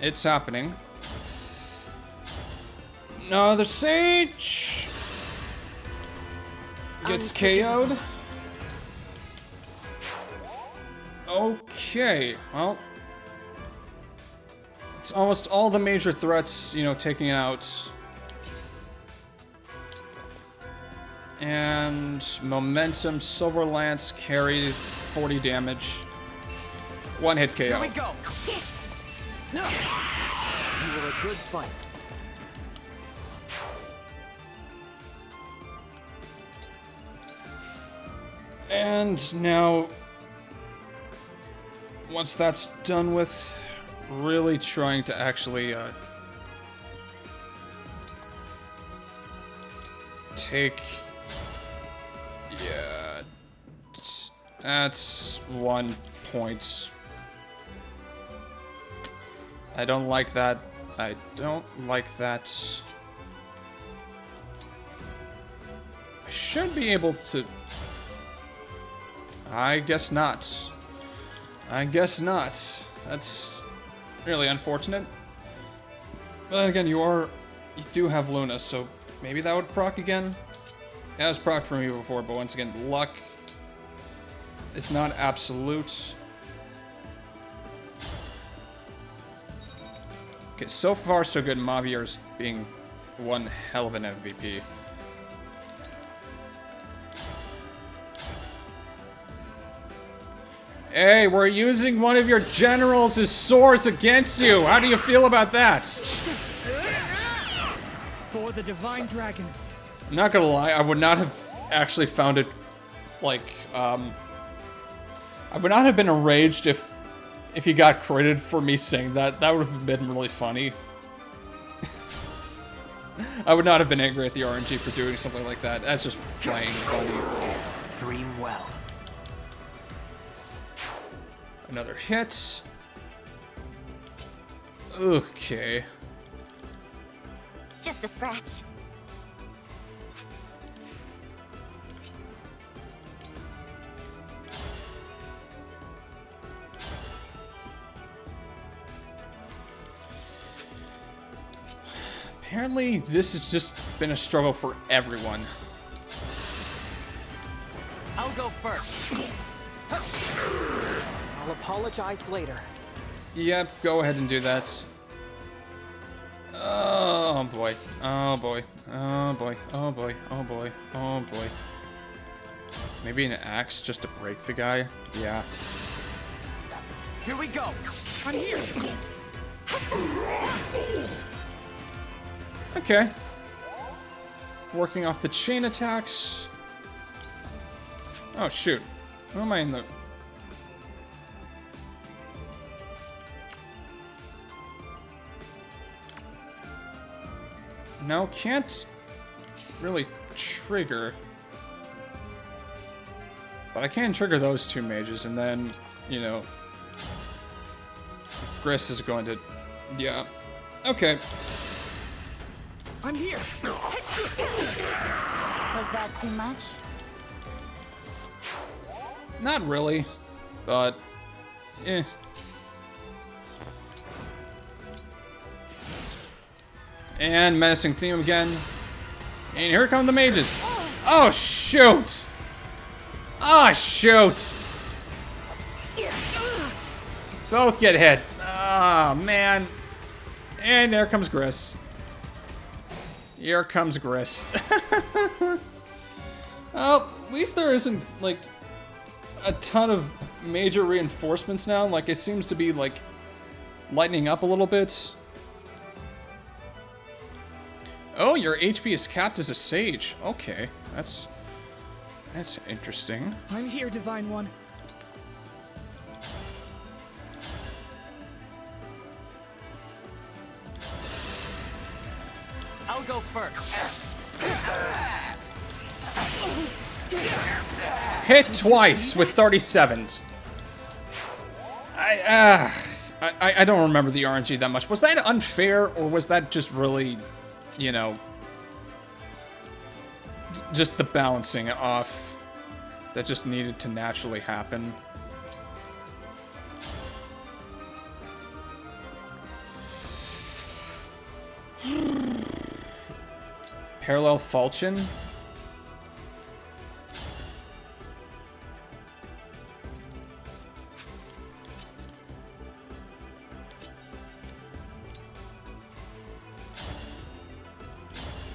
It's happening. Another Sage gets KO'd. Okay, well, it's almost all the major threats, you know, taking out. And Momentum, Silver Lance carry 40 damage. One hit KO. Here we go. You were a good fight. And now, once that's done with, really trying to actually take, yeah, that's 1 point. I don't like that. I don't like that. I should be able to... I guess not. I guess not. That's really unfortunate. But then again, you do have Luna, so maybe that would proc again? It has proc for me before, but once again, luck is not absolute. Okay, so far so good. Mavier's being one hell of an MVP. Hey, we're using one of your generals as swords against you. How do you feel about that? For the Divine Dragon. I'm not gonna lie, I would not have actually found it, like, I would not have been enraged if he got credited for me saying that. That would have been really funny. I would not have been angry at the RNG for doing something like that. That's just plain funny. Dream well. Another hit. Okay. Just a scratch. Apparently, this has just been a struggle for everyone. I'll go first. I'll apologize later. Yep, go ahead and do that. Oh boy. Oh boy. Oh boy. Oh boy. Oh boy. Oh boy. Maybe an axe just to break the guy? Yeah. Here we go. I'm here. Okay. Working off the chain attacks. Oh shoot. Who am I in the... No, can't really trigger. But I can trigger those two mages, and then, you know, Gris is going to... Yeah. Okay. I'm here. Was that too much? Not really, but... eh. And menacing theme again. And here come the mages. Oh, shoot! Oh, shoot! Both get hit. Oh, man. And there comes Gris. Here comes Gris. Well, at least there isn't, like, a ton of major reinforcements now. Like, it seems to be, like, lightening up a little bit. Oh, your HP is capped as a sage. Okay, that's interesting. I'm here, Divine One. I'll go first. Hit twice with 37. I don't remember the RNG that much. Was that unfair, or was that just really, you know, just the balancing off that just needed to naturally happen? Parallel falchion?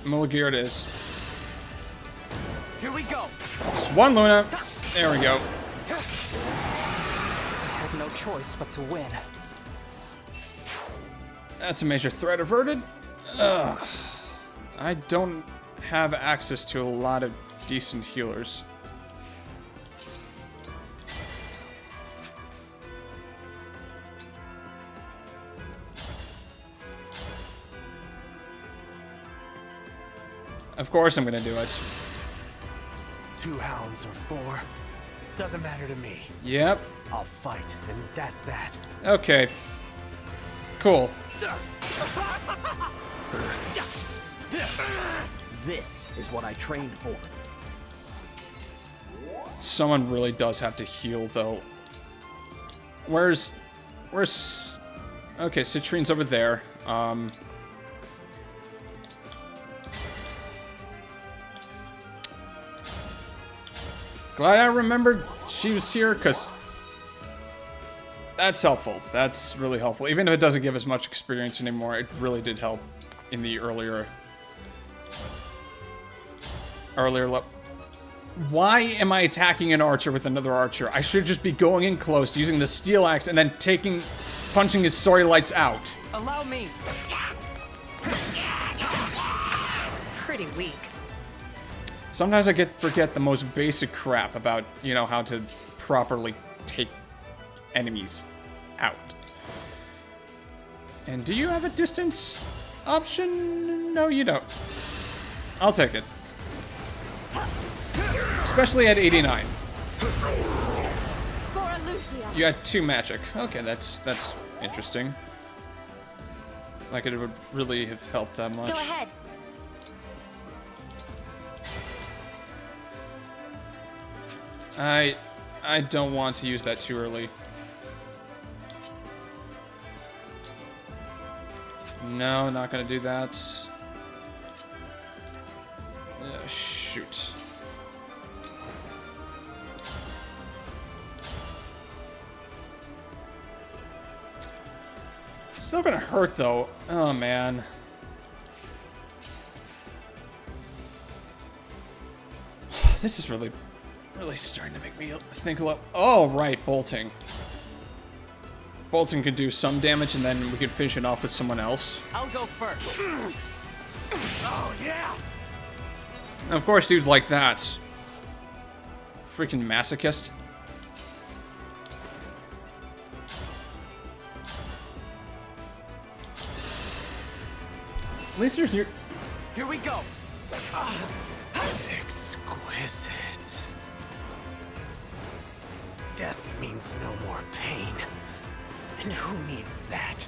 Mulligear it is. Here we go. Just one Luna. There we go. I had no choice but to win. That's a major threat averted. Ugh. I don't have access to a lot of decent healers. Of course I'm gonna do it. 2 hounds or 4, doesn't matter to me. Yep. I'll fight, and that's that. Okay. Cool. This is what I trained for. Someone really does have to heal, though. Where's... Okay, Citrine's over there. Glad I remembered she was here, because that's helpful. That's really helpful. Even if it doesn't give as much experience anymore, it really did help in the earlier level. Why am I attacking an archer with another archer? I should just be going in close, using the steel axe, and then punching his story lights out. Allow me. Pretty weak. Sometimes I forget the most basic crap about, you know, how to properly take enemies out. And do you have a distance option? No, you don't. I'll take it. Especially at 89. You had 2 magic. Okay, that's interesting. Like it would really have helped that much. Go ahead. I don't want to use that too early. No, not gonna do that. Shoot. Still gonna hurt though. Oh man. This is really starting to make me think a lot. Oh, right, bolting. Bolting could do some damage, and then we could finish it off with someone else. I'll go first. Oh, yeah! Of course, dude, like that. Freaking masochist. At least there's your... Here we go. Exquisite. Death means no more pain. And who needs that?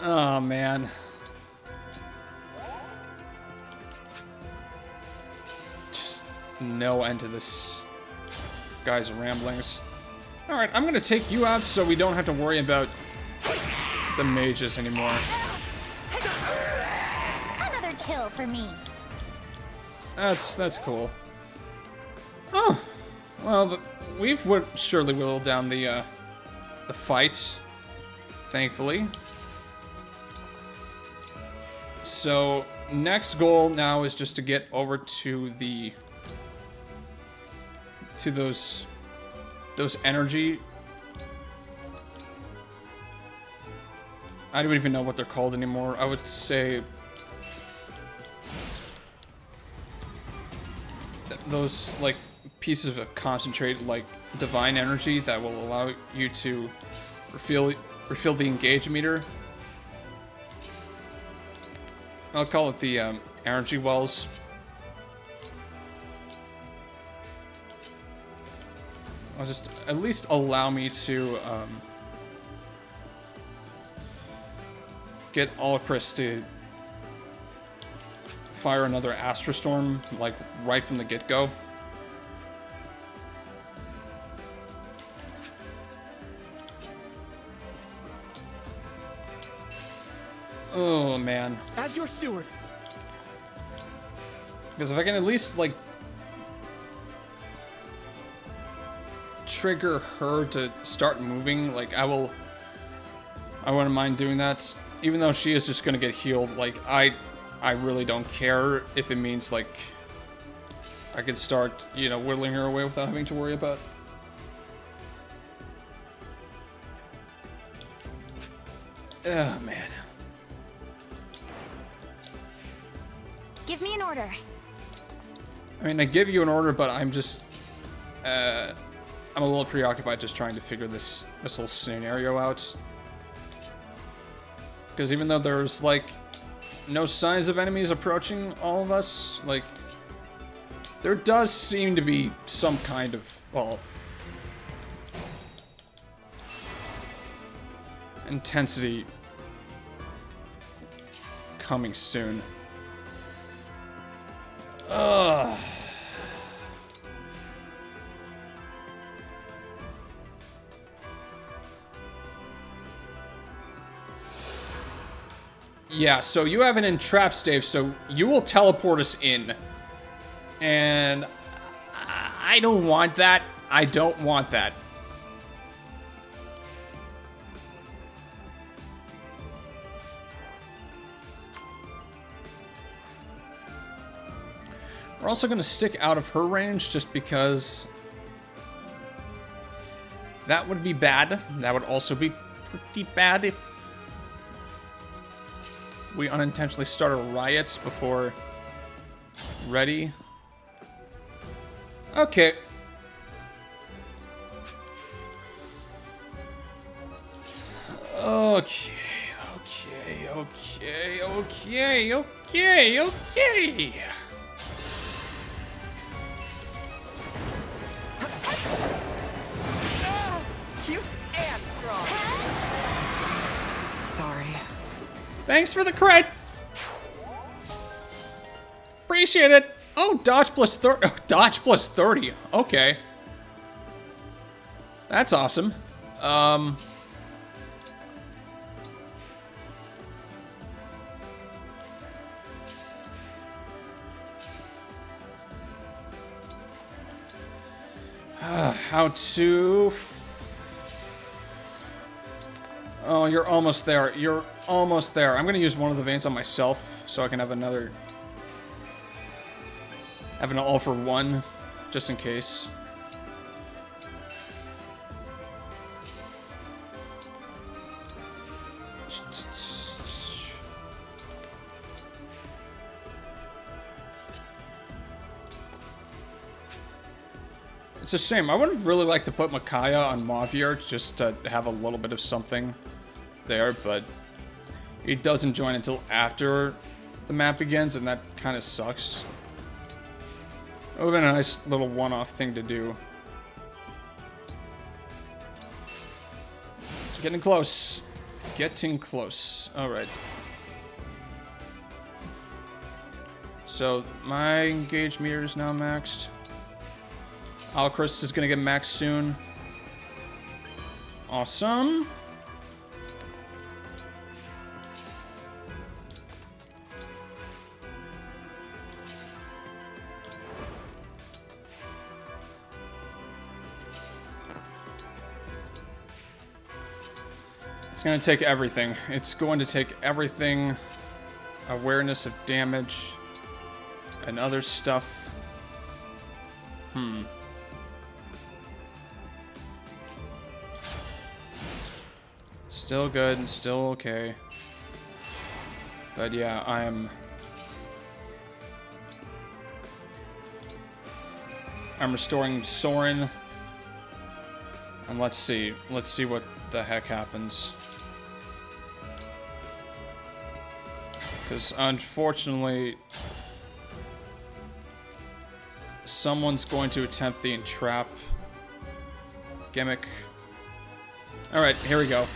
Oh, man. Just no end to this guy's ramblings. Alright, I'm gonna take you out so we don't have to worry about the mages anymore. Another kill for me. That's cool. Oh, well, we've surely whittled down the fight, thankfully. So next goal now is just to get over to those energy. I don't even know what they're called anymore. I would say those like pieces of concentrate, like divine energy, that will allow you to refill the engage meter. I'll call it the energy wells. I'll just at least allow me to get Alcris to fire another Astrostorm, like right from the get-go. Oh man. As your steward. Because if I can at least like trigger her to start moving, like I wouldn't mind doing that. Even though she is just gonna get healed, like I really don't care if it means like I could start, you know, whittling her away without having to worry about. Oh man. Give me an order. I mean, I give you an order, but I'm just I'm a little preoccupied just trying to figure this whole scenario out. Because even though there's like no signs of enemies approaching all of us, like there does seem to be some kind of, well, intensity coming soon. Ugh. Yeah, so you have an entrap stave, so you will teleport us in. And I don't want that. I don't want that. We're also going to stick out of her range just because that would be bad. That would also be pretty bad if we unintentionally start a riot before ready. Okay. Okay, okay. Cute and strong. Sorry. Thanks for the credit. Appreciate it. Oh, dodge plus 30. Dodge plus 30. Okay. That's awesome. How to... Oh, you're almost there. You're almost there. I'm going to use one of the veins on myself so I can have another... Have an all for one, just in case. It's a shame. I would really like to put Micaiah on Mavier just to have a little bit of something there, but he doesn't join until after the map begins, and that kind of sucks. It would have been a nice little one-off thing to do. Getting close. Getting close. Alright. So, my engage meter is now maxed. Alchrist is going to get maxed soon. Awesome. It's going to take everything. It's going to take everything. Awareness of damage and other stuff. Still good and still okay. But yeah, I'm restoring Soren. And let's see what the heck happens. Because unfortunately, someone's going to attempt the entrap gimmick. Alright, here we go.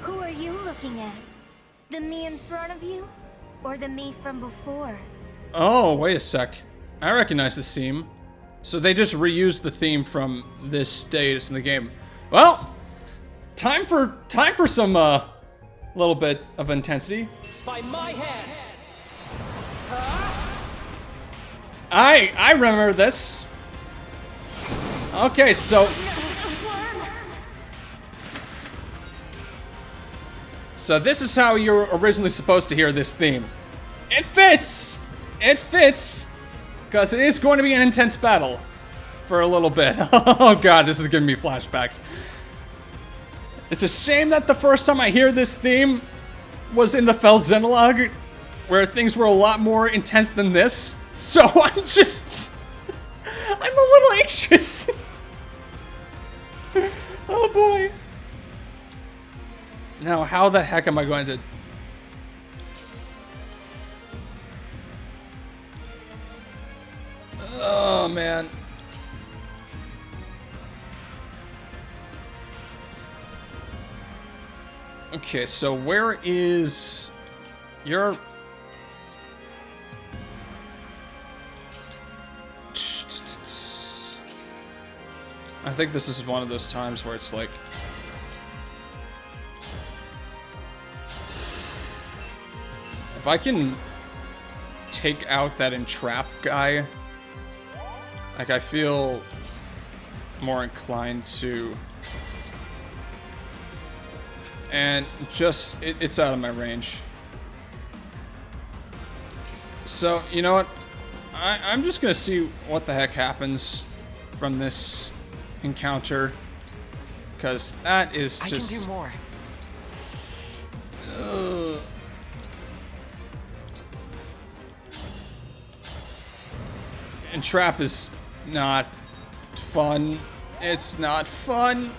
Who are you looking at? The me in front of you? Or the me from before? Oh, wait a sec. I recognize this theme. So they just reused the theme from this status in the game. Well, time for some little bit of intensity. By my hand. I remember this. Okay, so this is how you were originally supposed to hear this theme. It fits! It fits! Because it is going to be an intense battle for a little bit. Oh god, this is giving me flashbacks. It's a shame that the first time I hear this theme was in the Felzenolog, where things were a lot more intense than this. So I'm a little anxious. Oh boy. Now, how the heck am I going to... Oh, man. Okay, so where is your... I think this is one of those times where it's like, if I can take out that entrap guy, like, I feel more inclined to, and just, it's out of my range. So, you know what? I'm just gonna see what the heck happens from this encounter, because that is just... I can do more. Entrap is not fun. It's not fun.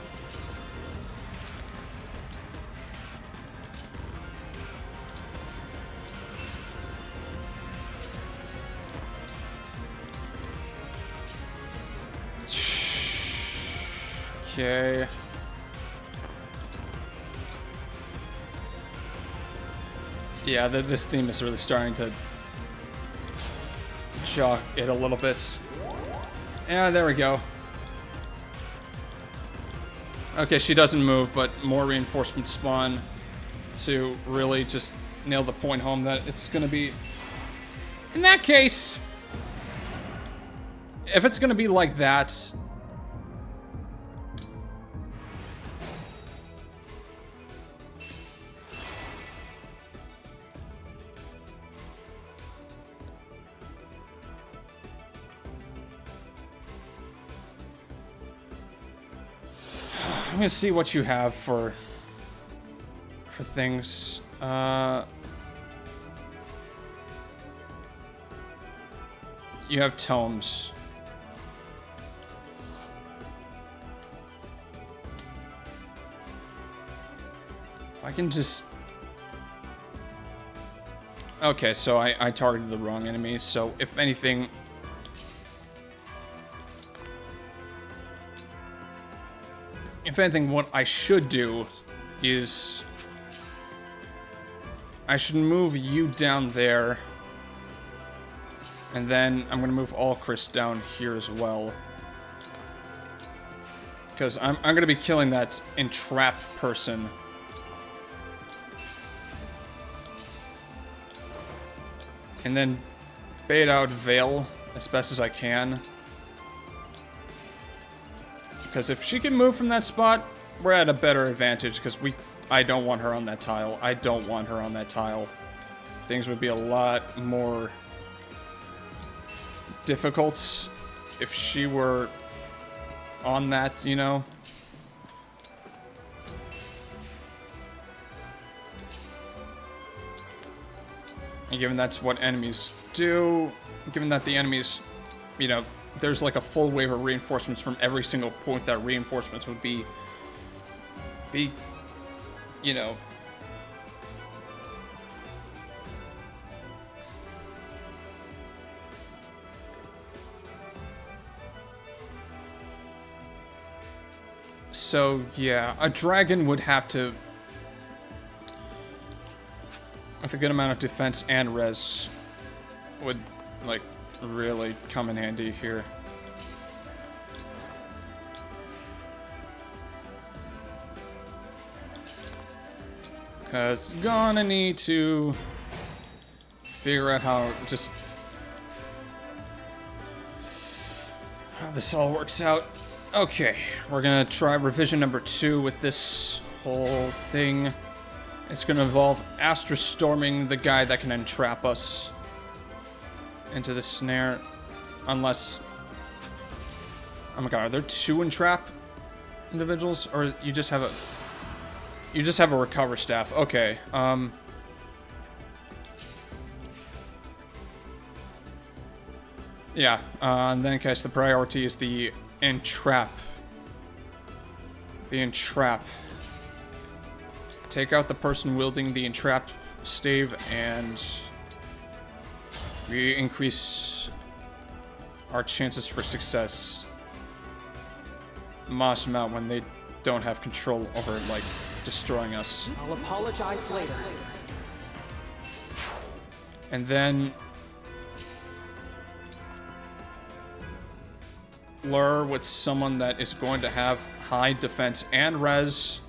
Okay. Yeah, this theme is really starting to shock it a little bit. Yeah, there we go. Okay, she doesn't move, but more reinforcements spawn to really just nail the point home that it's gonna be... In that case, if it's gonna be like that... I'm gonna see what you have for things. You have tomes. If I can just... Okay, so I targeted the wrong enemy, so if anything... If anything, what I should do is... I should move you down there. And then I'm going to move all Chris down here as well. Because I'm going to be killing that entrap person. And then bait out Vale as best as I can. Because if she can move from that spot, we're at a better advantage. Because I don't want her on that tile. I don't want her on that tile. Things would be a lot more difficult if she were on that, you know? And given that's what enemies do, given that the enemies, you know, there's like a full wave of reinforcements from every single point that reinforcements would be, you know, so yeah, a dragon would have to, with a good amount of defense and res, would like really come in handy here. Because gonna need to figure out how this all works out. Okay, we're gonna try revision number 2 with this whole thing. It's gonna involve Astra storming the guy that can entrap us into the snare, unless... Oh my god, are there 2 entrap individuals, or you just have a... You just have a recover staff. Okay, yeah, in that case, the priority is the entrap. The entrap. Take out the person wielding the entrap stave, and we increase our chances for success. Moss them out when they don't have control over, like, destroying us. I'll apologize later. And then... lure with someone that is going to have high defense and res.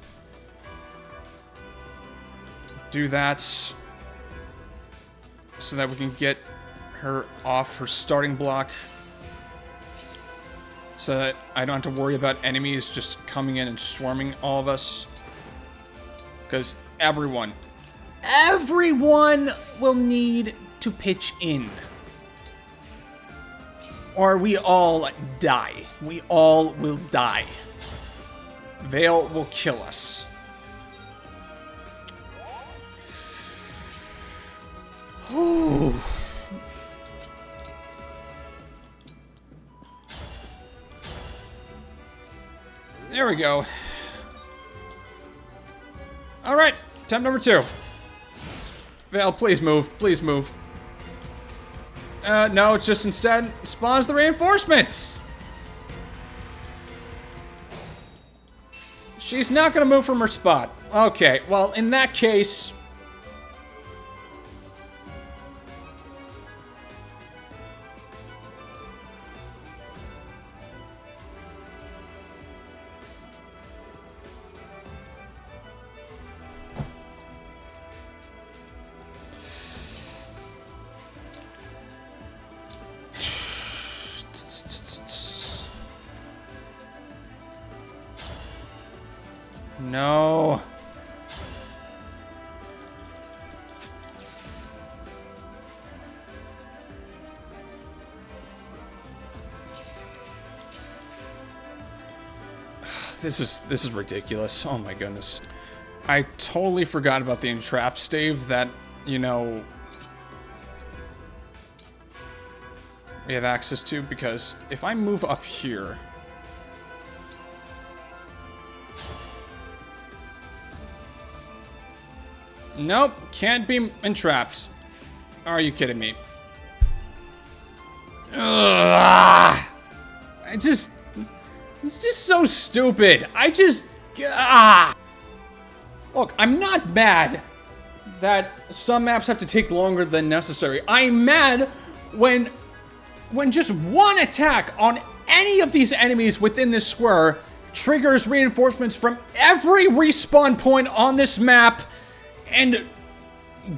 Do that so that we can get her off her starting block. So that I don't have to worry about enemies just coming in and swarming all of us. Because everyone will need to pitch in. Or we all die. We all will die. Veil will kill us. Ooh. There we go. Alright, attempt number 2. Veil, please move. Please move. No, it's just instead spawns the reinforcements. She's not gonna move from her spot. Okay, well, in that case... No. This is ridiculous. Oh my goodness. I totally forgot about the entrap stave that, you know, we have access to, because if I move up here, nope, can't be entrapped. Are you kidding me? Ugh. It's just so stupid. Look, I'm not mad that some maps have to take longer than necessary. I'm mad when just one attack on any of these enemies within this square triggers reinforcements from every respawn point on this map and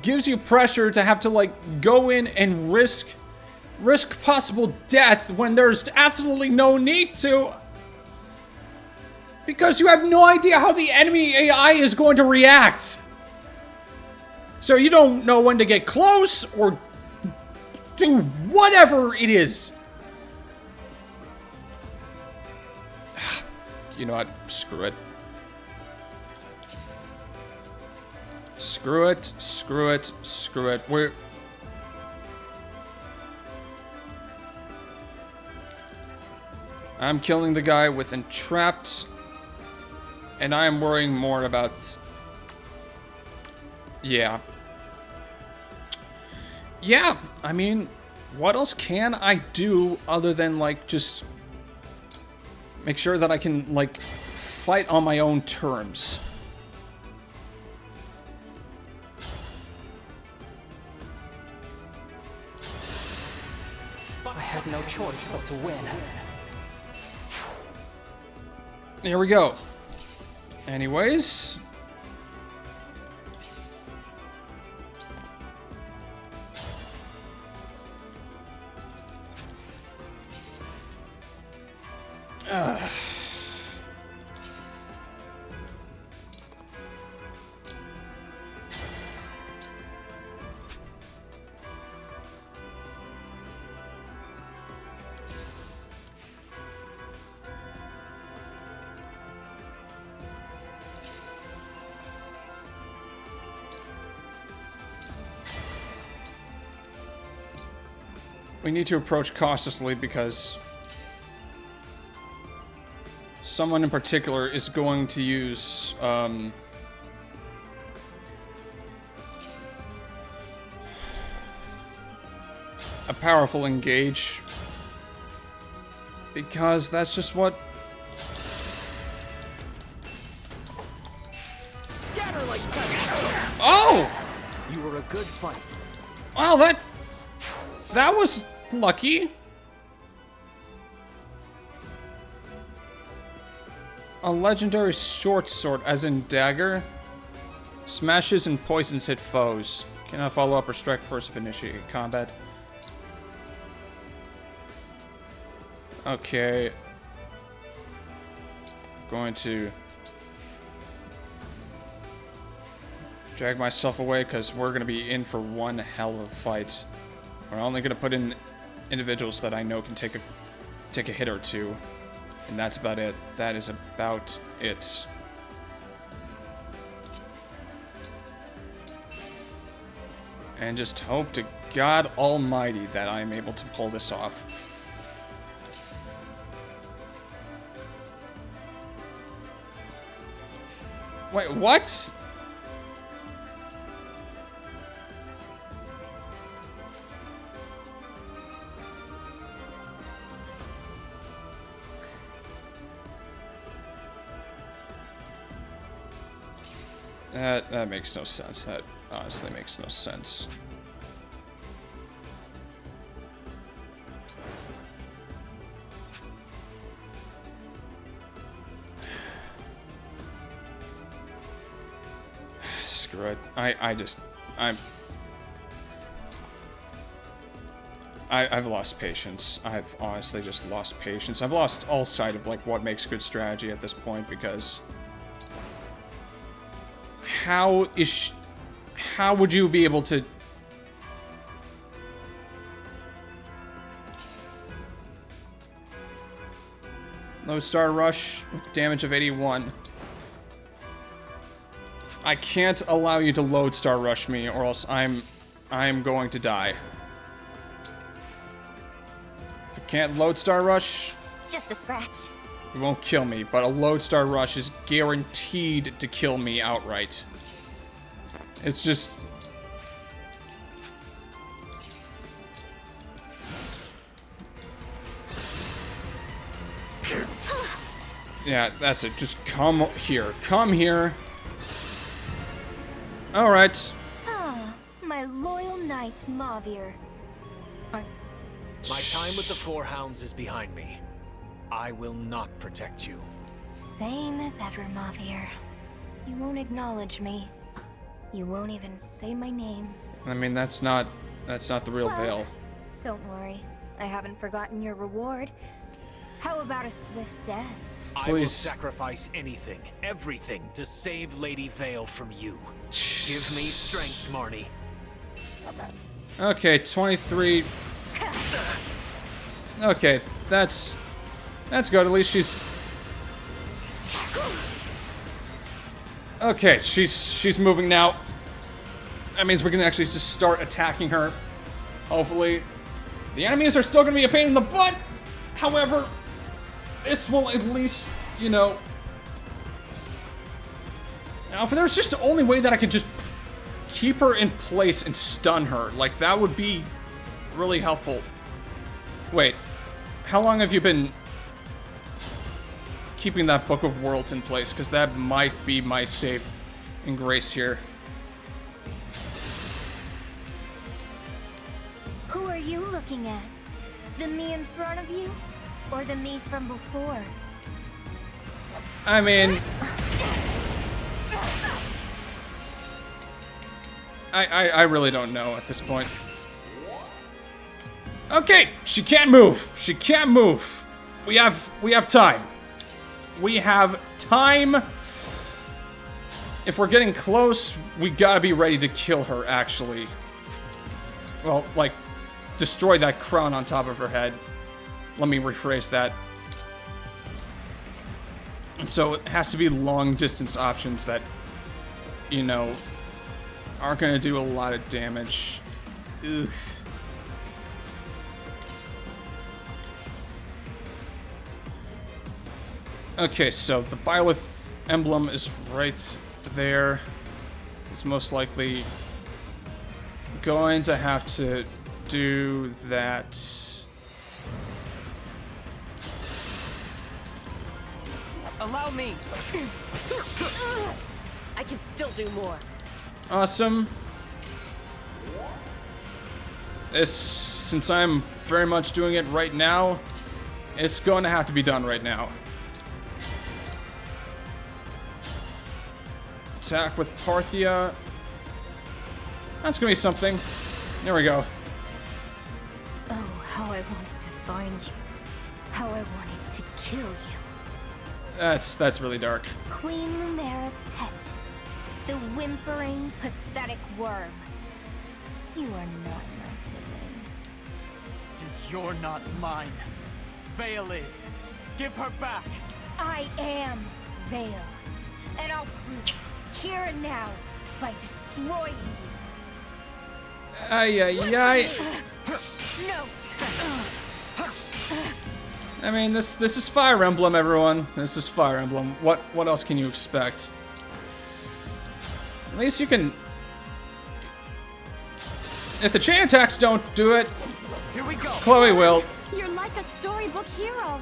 gives you pressure to have to, like, go in and risk possible death when there's absolutely no need to. Because you have no idea how the enemy AI is going to react. So you don't know when to get close or do whatever it is. You know what? Screw it. Screw it, screw it, screw it. I'm killing the guy with entrapped, and I am worrying more about... Yeah, I mean, what else can I do other than, like, just make sure that I can, like, fight on my own terms? I had no choice but to win. Here we go. Anyways. We need to approach cautiously because someone in particular is going to use a powerful engage, because that's just what... Scatter like that. Oh! You were a good fight. Well, that was lucky. a legendary short sword, as in dagger. Smashes and poisons hit foes. Cannot follow up or strike first if initiating combat. Okay. Going to drag myself away because we're going to be in for one hell of a fight. We're only going to put in individuals that I know can take a hit or two. And that's about it. That is about it. And just hope to God Almighty that I'm able to pull this off. Wait, what? That makes no sense. That honestly makes no sense. Screw it. I've lost patience. I've honestly just lost patience. I've lost all sight of like what makes good strategy at this point because how would you be able to Lodestar Rush with damage of 81? I can't allow you to Lodestar Rush me or else I'm going to die. If I can't Lodestar Rush, Just a scratch. it won't kill me, but a Lodestar Rush is guaranteed to kill me outright. It's just... Yeah, that's it. Just come here. Come here. Alright. Ah, my loyal knight, Mavir. My time with the Four Hounds is behind me. I will not protect you. Same as ever, Mavir. You won't acknowledge me. You won't even say my name. I mean, that's not the real Veil. Don't worry. I haven't forgotten your reward. How about a swift death? Please. I will sacrifice anything, everything, to save Lady Vale from you. Give me strength, Marnie. Okay, 23. Okay, that's good. At least she's... Okay, she's moving now. That means we can actually just start attacking her. Hopefully. The enemies are still going to be a pain in the butt. However, this will at least, you know... Now, if there's just the only way that I could just keep her in place and stun her, like, that would be really helpful. Wait, how long have you been keeping that Book of Worlds in place? Because that might be my save and grace here. Who are you looking at? The me in front of you? Or the me from before? I mean... I really don't know at this point. Okay, she can't move. She can't move. We have time. We have time. If we're getting close, we gotta be ready to kill her, actually. Well, like, destroy that crown on top of her head. Let me rephrase that. And so it has to be long distance options that, you know, aren't gonna do a lot of damage. Ugh. Okay, so the Byleth emblem is right there. It's most likely going to have to do that. Allow me. I can still do more. Awesome. Since I'm very much doing it right now, it's going to have to be done right now. attack with Parthia. That's gonna be something. There we go. Oh, how I wanted to find you. How I wanted to kill you. That's really dark. Queen Lumera's pet. The whimpering, pathetic worm. You are not my sibling. And you're not mine. Vale is. Give her back. I am Vale. And I'll prove it, here and now, by destroying you. Ay, ay, ay. No. I mean, this is Fire Emblem, everyone. This is Fire Emblem. What else can you expect? At least you can... If the chain attacks don't do it, Here we go. Chloe will. You're like a storybook hero.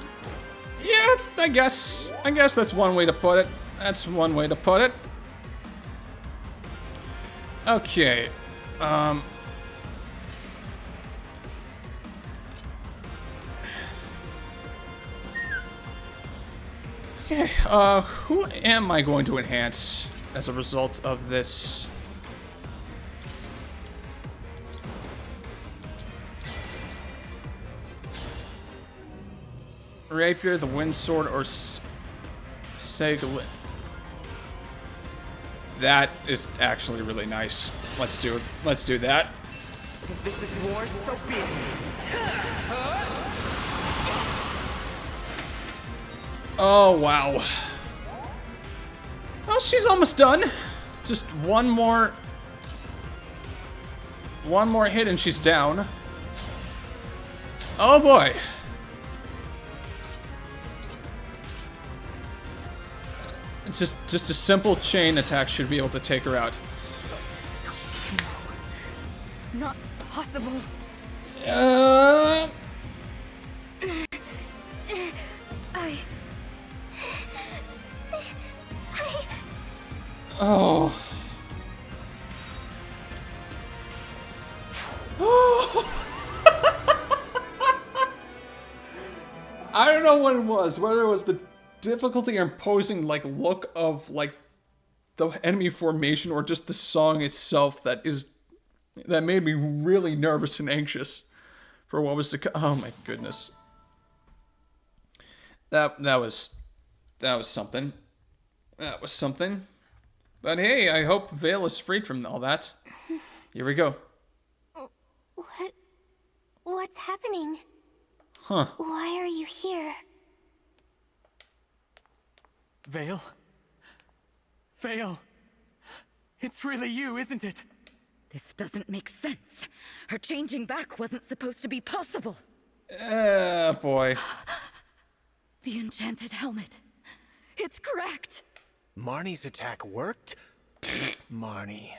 Yeah, I guess that's one way to put it. That's one way to put it. Okay. Okay, who am I going to enhance as a result of this? Rapier, the Wind Sword, or Segalin? That is actually really nice. Let's do that. If this is war, so be it. Oh, wow. Well, she's almost done. Just one more hit and she's down. Oh boy. Just a simple chain attack should be able to take her out. It's not possible. Oh. I don't know what it was, whether it was the difficulty or imposing like look of like the enemy formation or just the song itself that made me really nervous and anxious for what was to come. Oh my goodness. That was something. That was something. But hey, I hope Vale is freed from all that. Here we go. What's happening? Huh. Why are you here? Vale? Vale? It's really you, isn't it? This doesn't make sense. Her changing back wasn't supposed to be possible. Boy. The enchanted helmet. It's correct. Marnie's attack worked? Marnie.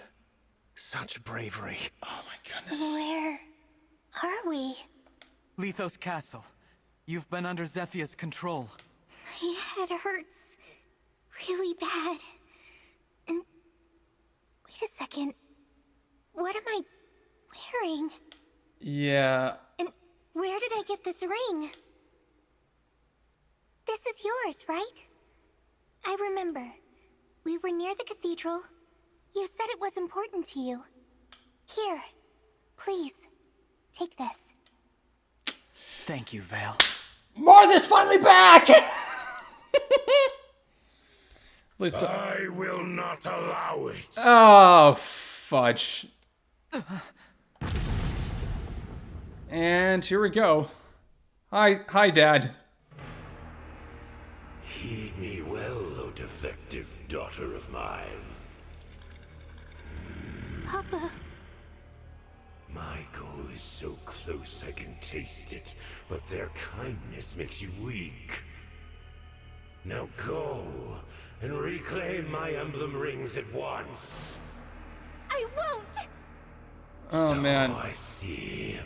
Such bravery. Oh my goodness. Where are we? Lithos Castle. You've been under Zephia's control. My head hurts really bad. And wait a second. What am I wearing? Yeah. And where did I get this ring? This is yours, right? I remember. We were near the cathedral. You said it was important to you. Here, please, take this. Thank you, Vale. Martha's finally back! I will not allow it. Oh, fudge. And here we go. Hi, Dad. Heed me well, O defective daughter of mine. Papa. My goal is so close I can taste it, but their kindness makes you weak. Now go and reclaim my emblem rings at once. I won't! Oh, so man. I see.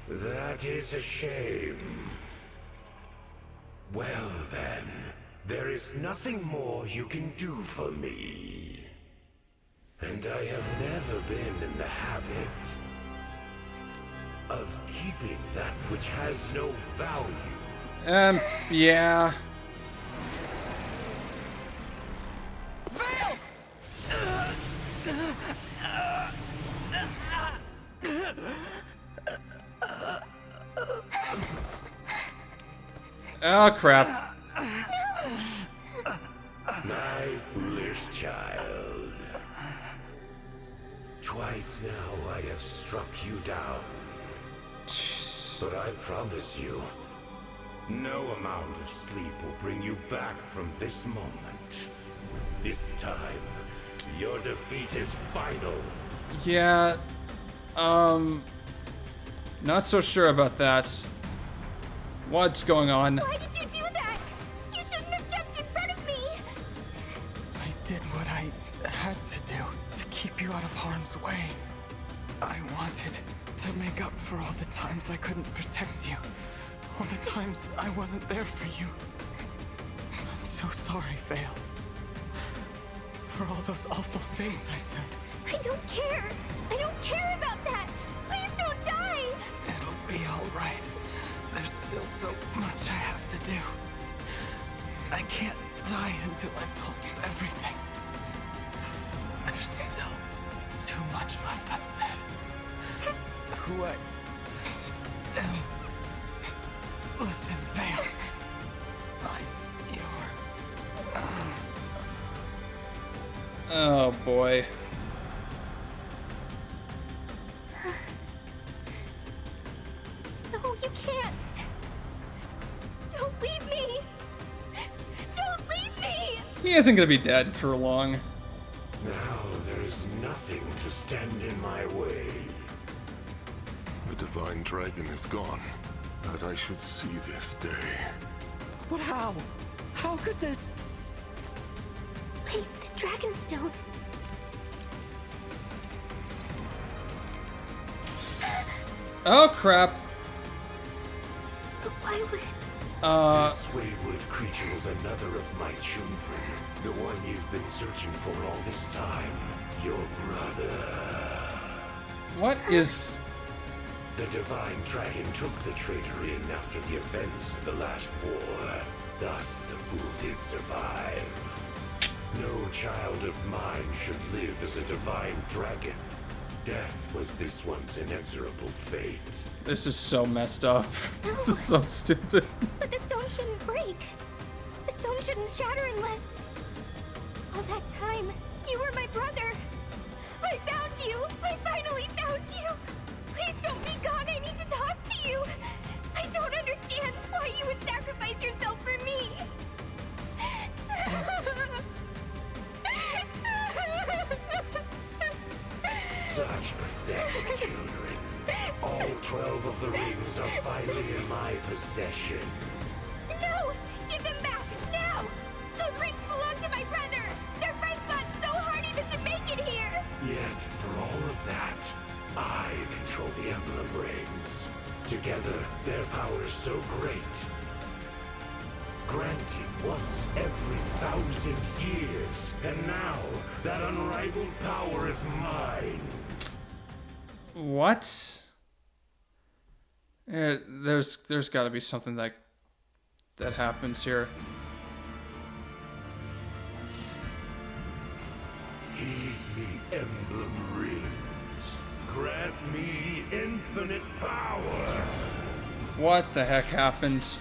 That is a shame. Well then, there is nothing more you can do for me. And I have never been in the habit of keeping that which has no value. Yeah. Vale! Oh, crap. My foolish child. Twice now I have struck you down. But I promise you, no amount of sleep will bring you back from this moment. This time, your defeat is final. Yeah, not so sure about that. What's going on? Why did you do that? You shouldn't have jumped in front of me! I did what I had to do to keep you out of harm's way. I wanted to make up for all the times I couldn't protect you. All the times I wasn't there for you. I'm so sorry, Vale. For all those awful things I said. I don't care! I don't care about that! Please don't die! It'll be alright. There's still so much I have to do. I can't die until I've told you everything. There's still too much left unsaid. Who I am. Listen, Vale. I'm your... Oh, boy. No, you can't! Don't leave me! Don't leave me! He isn't gonna be dead for long. Now there is nothing to stand in my way. The divine dragon is gone. That I should see this day. But how? How could this... Wait, the Dragonstone. Oh, crap. But why would... This wayward creature was another of my children. The one you've been searching for all this time. Your brother. What is... The divine dragon took the traitor in after the events of the last war. Thus, the fool did survive. No child of mine should live as a divine dragon. Death was this one's inexorable fate. This is so messed up. This is so stupid. But the stone shouldn't break. The stone shouldn't shatter unless... All that time, you were my brother. I found you. I finally found you. Please don't be gone. I need to talk to you. I don't understand why you would sacrifice yourself for me. Such pathetic children. All 12 of the rings are finally in my possession. No! Give them back, now! Those rings belong to my brother! Their friends fought so hard even to make it here! Yet, for all of that, I control the Emblem rings. Together, their power is so great. Granted once every 1,000 years, and now that unrivaled power is mine. What? There's got to be something that happens here. Heed me, Emblem rings. Grant me infinite power. What the heck happened?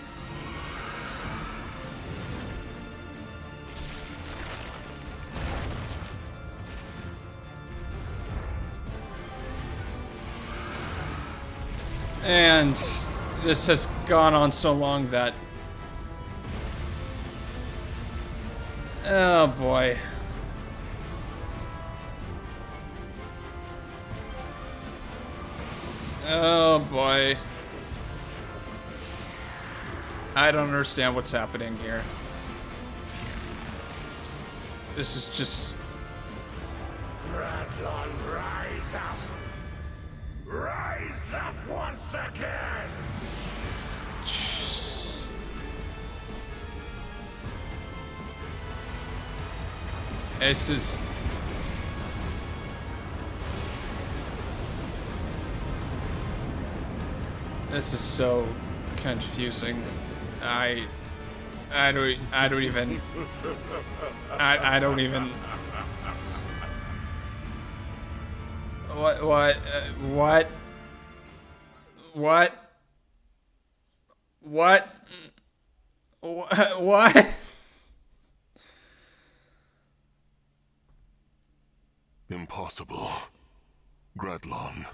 And this has gone on so long that... Oh boy. Oh boy. I don't understand what's happening here. This is just... Gradlon, rise up! Rise up once again! This is... This is so confusing. I don't even... I don't even... What? What? What? What? Impossible. Gradlon,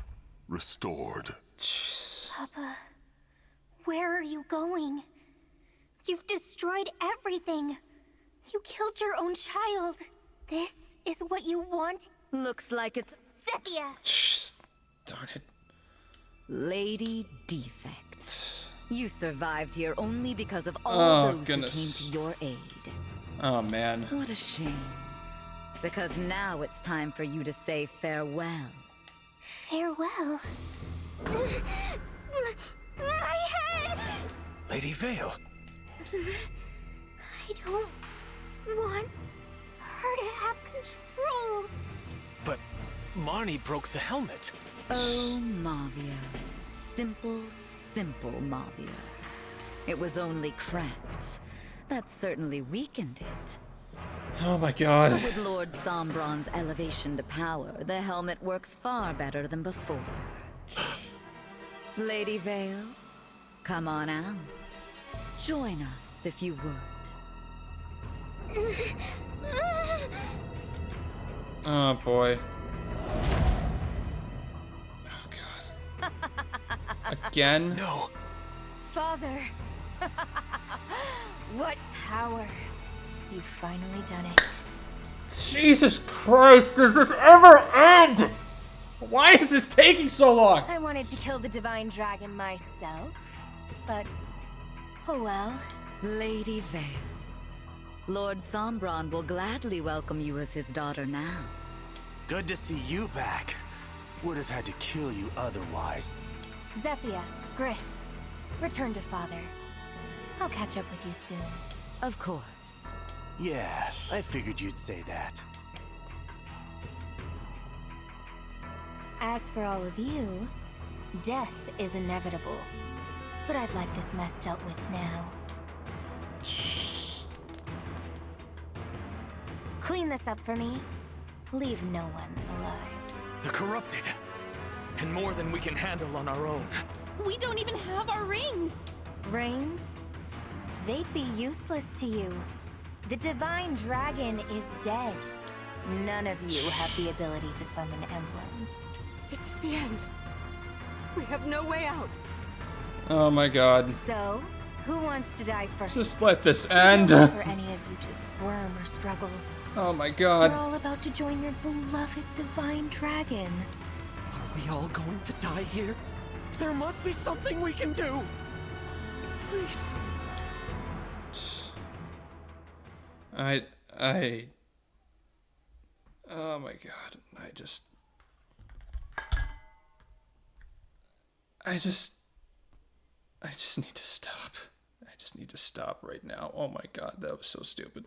restored. Papa, where are you going? You've destroyed everything. You killed your own child. This is what you want? Looks like it's Zephyr! Shh. Darn it. Lady Defect. You survived here only because of all those goodness. who came to your aid. Oh, man. What a shame. Because now it's time for you to say farewell. Farewell? My head! Lady Vale. I don't want her to have control. But Marnie broke the helmet. Oh, Mavia. Simple Mavia. It was only cracked. That certainly weakened it. Oh my god. But with Lord Sombron's elevation to power, the helmet works far better than before. Lady Vale, come on out. Join us if you would. Oh boy. Oh god. Again? No. Father. What power. You've finally done it. Jesus Christ, does this ever end? Why is this taking so long? I wanted to kill the divine dragon myself, but oh well. Lady Vale, Lord Sombron will gladly welcome you as his daughter now. Good to see you back. Would have had to kill you otherwise. Zephyr, Gris, return to Father. I'll catch up with you soon. Of course. Yeah, I figured you'd say that. As for all of you, death is inevitable. But I'd like this mess dealt with now. Clean this up for me. Leave no one alive. The corrupted. And more than we can handle on our own. We don't even have our rings. Rings? They'd be useless to you. The divine dragon is dead. None of you have the ability to summon emblems. This is the end. We have no way out. Oh my god. So, who wants to die first? Just let this I end. don't want for any of you to squirm or struggle. Oh my We're god. all about to join your beloved divine dragon. Are we all going to die here? There must be something we can do. Please. Oh my god. I just need to stop. I just need to stop right now. Oh my god, that was so stupid.